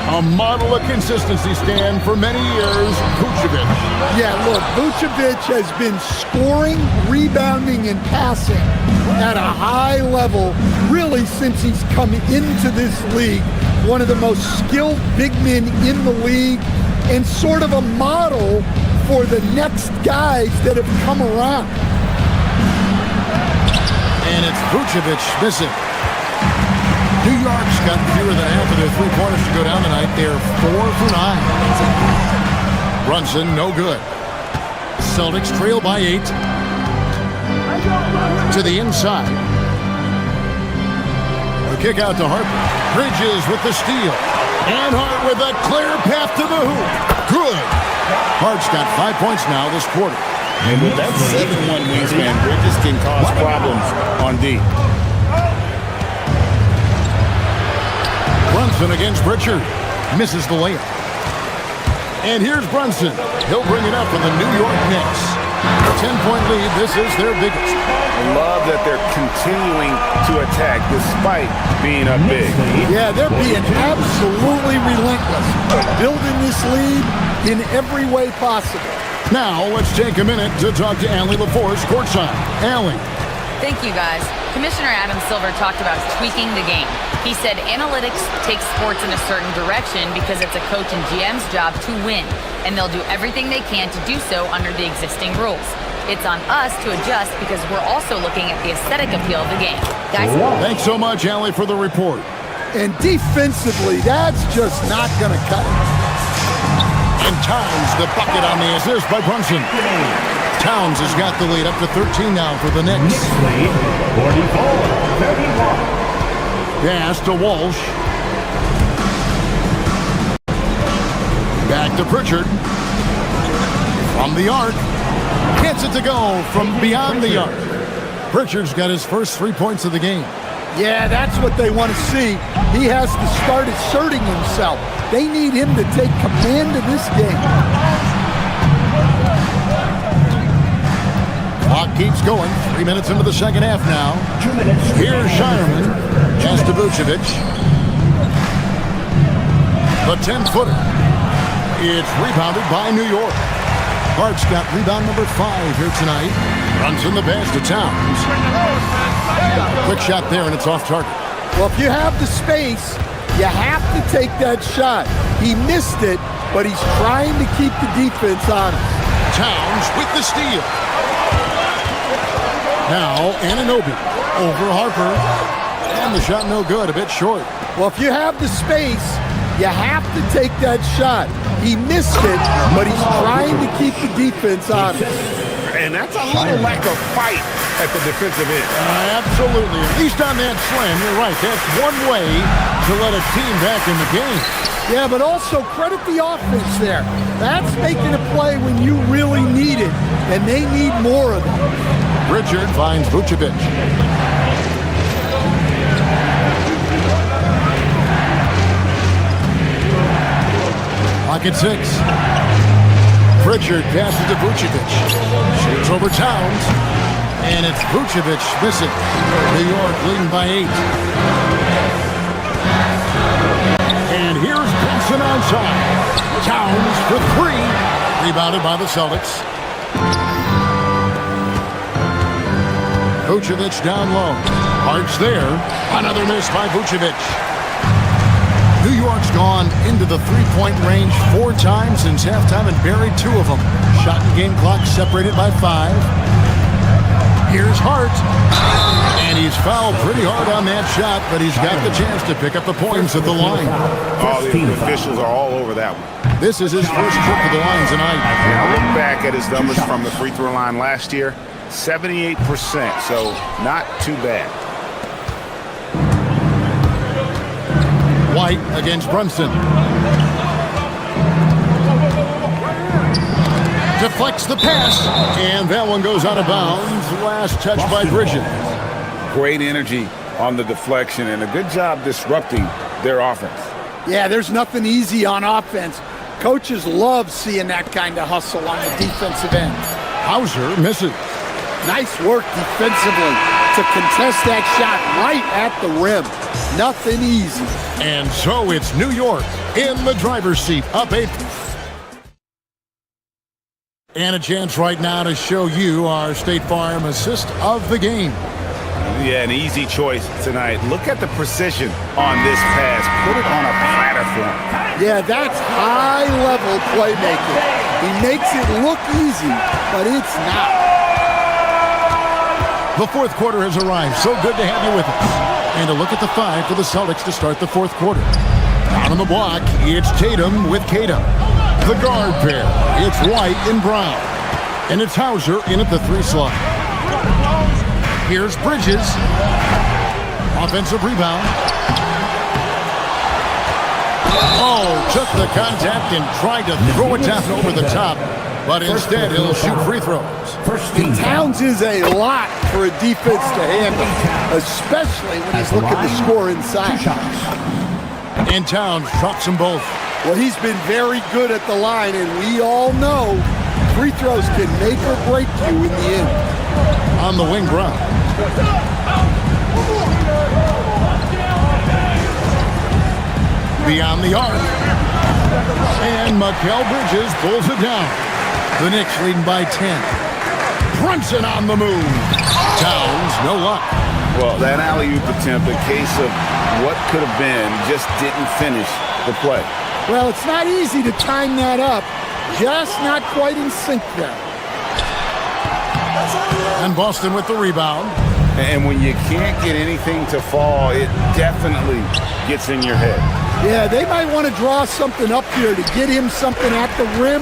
A model of consistency, Stan, for many years, Vucevic. Yeah, look, Vucevic has been scoring, rebounding, and passing at a high level really since he's come into this league. One of the most skilled big men in the league and sort of a model for the next guys that have come around. And it's Vucevic missing. New York's got fewer than half of their 3-pointers to go down tonight. They're 4 for 9. Brunson, no good. Celtics trail by 8. To the inside. A kick out to Harper. Bridges with the steal. And Hart with a clear path to the hoop. Good. Hart's got 5 points now this quarter. And with that 7-1 wingspan, Bridges can cause problems on D. Brunson against Pritchard. Misses the layup. And here's Brunson. He'll bring it up for the New York Knicks. A 10-point lead. This is their biggest. Love that they're continuing to attack despite being up big. Yeah, they're being absolutely relentless. Building this lead in every way possible. Now, let's take a minute to talk to Allie LaForce courtside. Allie. Thank you, guys. Commissioner Adam Silver talked about tweaking the game. He said analytics takes sports in a certain direction because it's a coach and GM's job to win, and they'll do everything they can to do so under the existing rules. It's on us to adjust because we're also looking at the aesthetic appeal of the game. Guys? Thanks so much, Allie, for the report. And defensively, that's just not going to cut it. And Towns, the bucket on the assist by Brunson. Towns has got the lead up to 13 now for the Knicks. Knicks lead 44-31. Pass to Walsh. Back to Pritchard. From the arc. Gets it to go from beyond the arc. Pritchard's got his first 3 points of the game. Yeah, that's what they want to see. He has to start asserting himself. They need him to take command of this game. Clock keeps going. 3 minutes into the second half now. Here's Shireman. Pass to Vucevic. The 10-footer. It's rebounded by New York. Hart's got rebound number 5 here tonight. Runs in the pass to Towns. Quick shot there, and it's off target. Well, if you have the space, you have to take that shot. He missed it, but he's trying to keep the defense on him. Towns with the steal. Now, Anunoby over Harper. And the shot no good, a bit short. Well, if you have the space, you have to take that shot. He missed it, but he's trying to keep the defense on him. And that's a little lack of fight at the defensive end. Absolutely. At least on that slam, you're right. That's one way to let a team back in the game. Yeah, but also credit the offense there. That's making a play when you really need it, and they need more of it. Richard finds Vucevic. Pocket 6. Pritchard passes to Vucevic. Shoots over Towns. And it's Vucevic missing. New York leading by 8. And here's Brunson outside. Towns for 3. Rebounded by the Celtics. Vucevic down low. Hart's there. Another miss by Vucevic. New York's gone into the three-point range 4 times since halftime and buried 2 of them. Shot and game clock separated by 5. Here's Hart. And he's fouled pretty hard on that shot, but he's got the chance to pick up the points at the line. All the officials are all over that one. This is his first trip to the line tonight. Now look back at his numbers from the free throw line last year. 78%, so not too bad. White against Brunson. Deflects the pass, and that one goes out of bounds. Last touch by Bridges. Great energy on the deflection, and a good job disrupting their offense. Yeah, there's nothing easy on offense. Coaches love seeing that kind of hustle on the defensive end. Hauser misses. Nice work defensively to contest that shot right at the rim. Nothing easy. And so it's New York in the driver's seat, up 8. And a chance right now to show you our State Farm assist of the game. Yeah, an easy choice tonight. Look at the precision on this pass. Put it on a platter for him. Yeah, that's high-level playmaking. He makes it look easy, but it's not. The fourth quarter has arrived. So good to have you with us. And a look at the 5 for the Celtics to start the fourth quarter. Out on the block, it's Tatum with Cato. The guard pair, it's White and Brown. And it's Hauser in at the 3 slot. Here's Bridges. Offensive rebound. Oh, took the contact and tried to throw it down over the top. But instead, he'll shoot free throws. And Towns is a lot for a defense to handle, especially when he's looking to score inside. And Towns drops them both. Well, he's been very good at the line, and we all know free throws can make or break you in the end. On the wing, Brown. Beyond the arc. And Mikal Bridges pulls it down. The Knicks leading by 10. Brunson on the move. Towns, no luck. Well, that alley-oop attempt, a case of what could have been, just didn't finish the play. Well, it's not easy to time that up. Just not quite in sync there. And Boston with the rebound. And when you can't get anything to fall, it definitely gets in your head. Yeah, they might want to draw something up here to get him something at the rim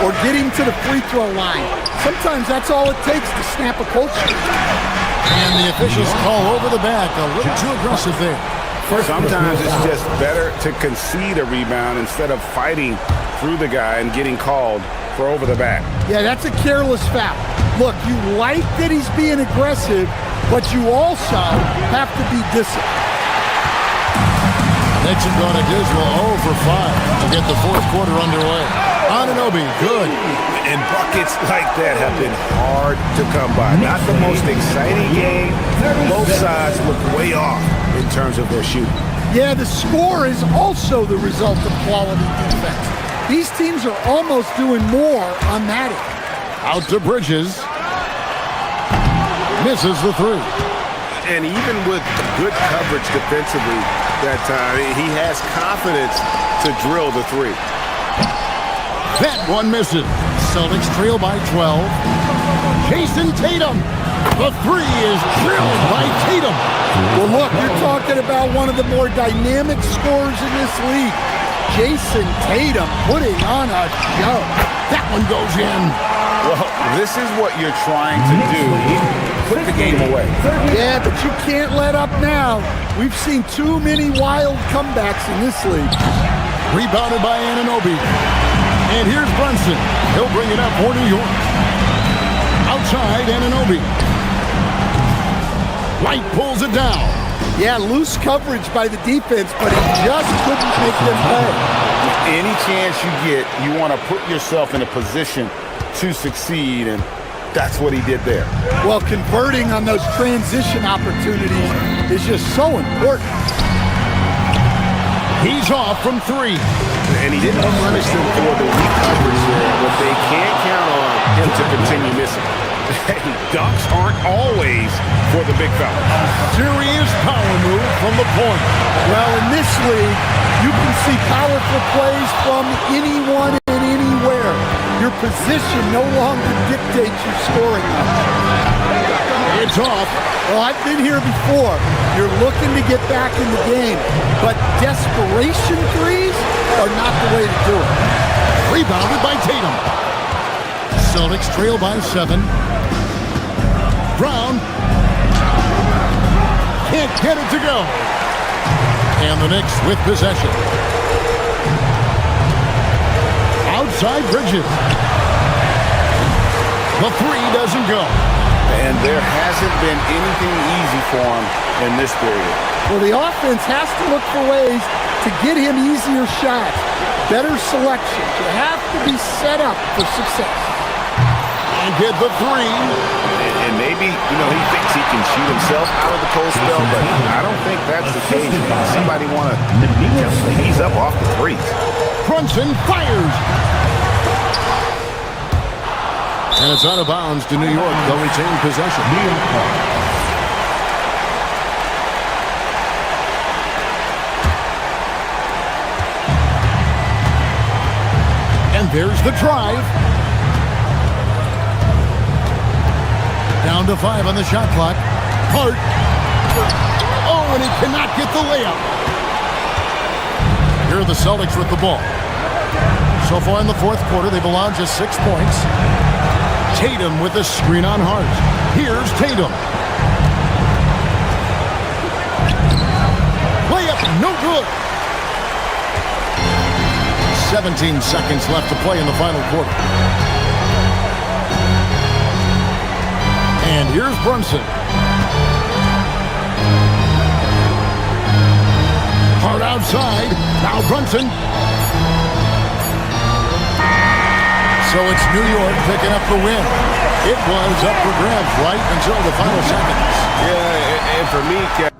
or get him to the free throw line. Sometimes that's all it takes to snap a coach. And the officials call over the back. A little too aggressive there. Sometimes it's just better to concede a rebound instead of fighting through the guy and getting called for over the back. Yeah, that's a careless foul. Look, you like that he's being aggressive, but you also have to be disciplined. Knicks have gone a dismal 0 for 5 to get the fourth quarter underway. Anunoby, good. And buckets like that have been hard to come by. Not the most exciting game. Both sides look way off in terms of their shooting. Yeah, the score is also the result of quality defense. These teams are almost doing more on that end. Out to Bridges. Misses the three. And even with good coverage defensively that time, he has confidence to drill the three. That one misses. Celtics trail by 12. Jason Tatum. The three is drilled by Tatum. Well, look, you're talking about one of the more dynamic scorers in this league. Jason Tatum putting on a show. That one goes in. Well, this is what you're trying to do. Put the game away. Yeah, but you can't let up now. We've seen too many wild comebacks in this league. Rebounded by Anunoby. And here's Brunson. He'll bring it up for New York. Outside, Anunoby. White pulls it down. Yeah, loose coverage by the defense, but he just couldn't make them pay. Any chance you get, you want to put yourself in a position to succeed, and that's what he did there. Well, converting on those transition opportunities is just so important. He's off from three. And he didn't punish them for the weak coverage there, but they can't count on him to continue missing. Dunks aren't always for the big fella. Serious power move from the point. Well, in this league, you can see powerful plays from anyone and anywhere. Your position no longer dictates your scoring. It's off. Well, I've been here before. You're looking to get back in the game, but desperation threes are not the way to do it. Rebounded by Tatum. Celtics trail by 7. Brown can't get it to go. And the Knicks with possession. Outside Bridges. The three doesn't go. And there hasn't been anything easy for him in this period. Well, the offense has to look for ways to get him easier shots, better selection. You have to be set up for success. And get the three. And maybe, he thinks he can shoot himself out of the cold spell, but I don't think that's the case. Somebody want to ease up off the threes. Brunson fires. And it's out of bounds to New York. They'll retain possession. And there's the drive. Down to 5 on the shot clock. Hart. Oh, and he cannot get the layup. Here are the Celtics with the ball. So far in the fourth quarter, they've allowed just 6 points. Tatum with a screen on Hart. Here's Tatum. Layup, no good. 17 seconds left to play in the final quarter. And here's Brunson. Hart outside. Now Brunson. So it's New York picking up the win. It was up for grabs right until the final seconds. Yeah, and for me,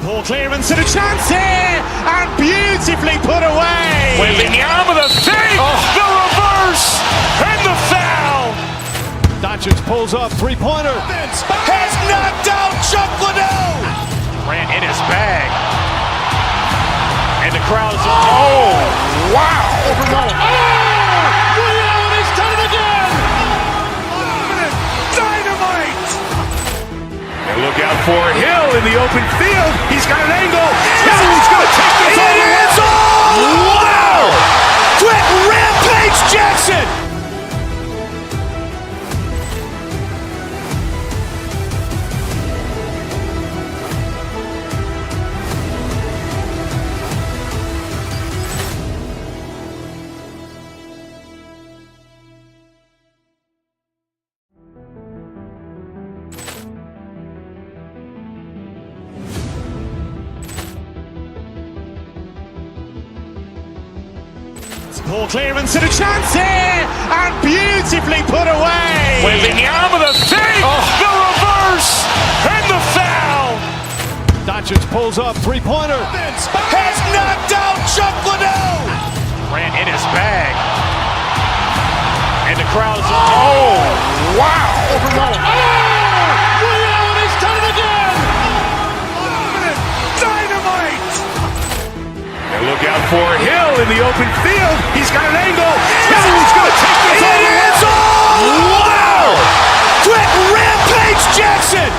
Ball clearance and a chance here, and beautifully put away. Wembanyama the save, the reverse, and the foul. Doncic pulls up, three-pointer. Has knocked out Chuck Liddell. Grant in his bag. And the crowd's wow. Overrun. Leon has done it again. Dynamite. And look out for Hill in the open field. He's got an angle. He's going to take this all the way. Wow. Quick rampage Jackson. Ball clearance and a chance here, and beautifully put away. Wembanyama the save, the reverse, and the foul. Doncic pulls up, three-pointer. Has knocked out Chuck Liddell. Grant in his bag. And the crowd's wow. Overrun. Leon has done it again. Dynamite. And look out for Hill in the open field. He's got an angle. He's going to take this all the way. Wow. Quick rampage Jackson.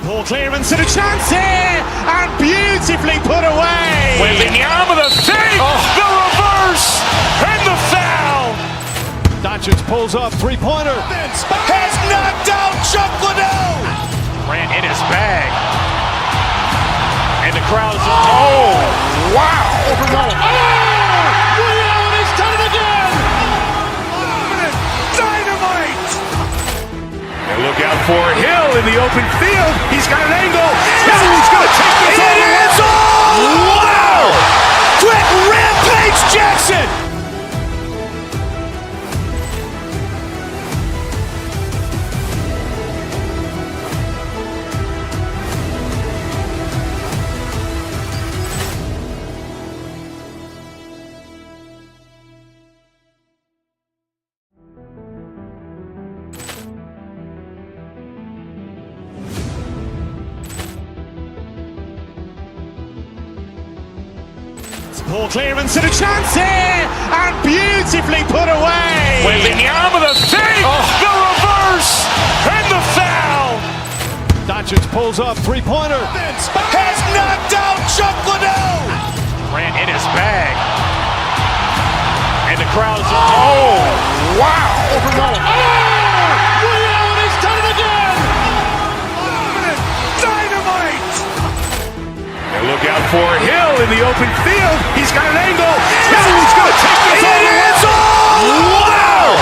Ball clearance and a chance here, and beautifully put away. Wembanyama the save, the reverse, and the foul. Doncic pulls up, three-pointer. Has knocked out Chuck Liddell. Grant in his bag. And the crowd's wow. Overrun. Leon has done it again. Dynamite. And look out for Hill in the open field. He's got an angle. He's going to take this all the way. Wow. Quick rampage Jackson. Ball clearance and a chance here, and beautifully put away. Wembanyama the save, the reverse, and the foul. Doncic pulls up, three-pointer. Has knocked out Chuck Liddell. Grant in his bag. And the crowd's wow. Overrun. Leon has done it again. Dynamite. And look out for Hill in the open field. He's got an angle. He's going to take this all the way. Wow.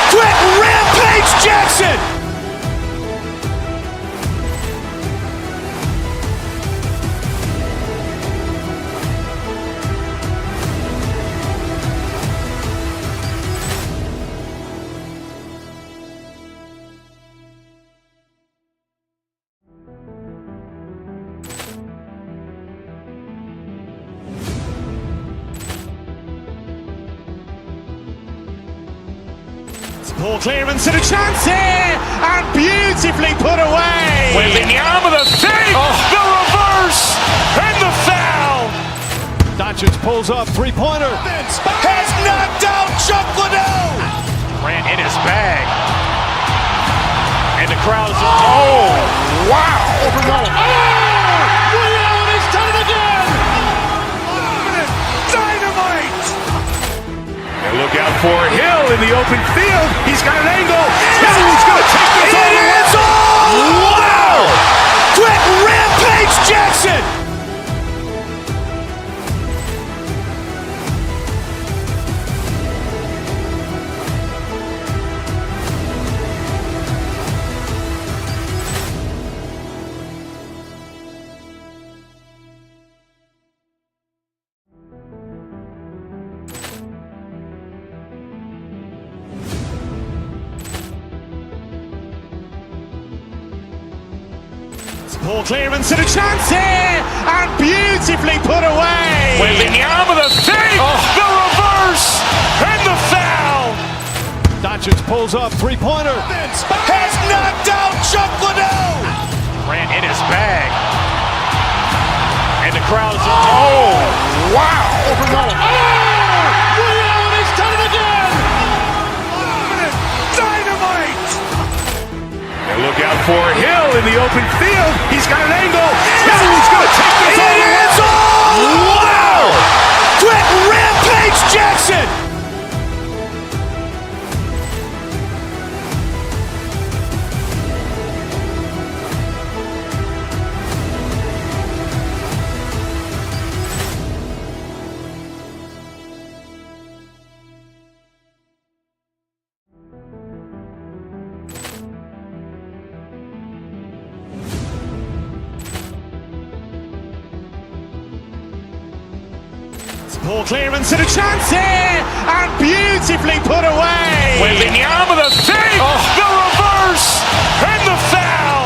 Quick rampage Jackson. Ball clearance and a chance here, and beautifully put away. Wembanyama the save, the reverse, and the foul. Doncic pulls up, three-pointer. Has knocked out Chuck Liddell. Grant in his bag. And the crowd's wow. Overrun. Leon has done it again. Dynamite. And look out for Hill in the open field. He's got an angle. He's going to take this all the way. Wow. Quick rampage Jackson. Ball clearance and a chance here, and beautifully put away. Wembanyama with a save, the reverse, and the foul. Doncic pulls up, three-pointer. Has knocked out Chuck Liddell. Ran in his bag. And the crowd is... Oh, wow. He's done it again. Dynamite. And look out for Hill in the open field. He's got an angle. Hill's going to take this all the way. Wow. Quick Rampage Jackson. Ball clearance and a chance here, and beautifully put away. Wembanyama with a save, the reverse, and the foul.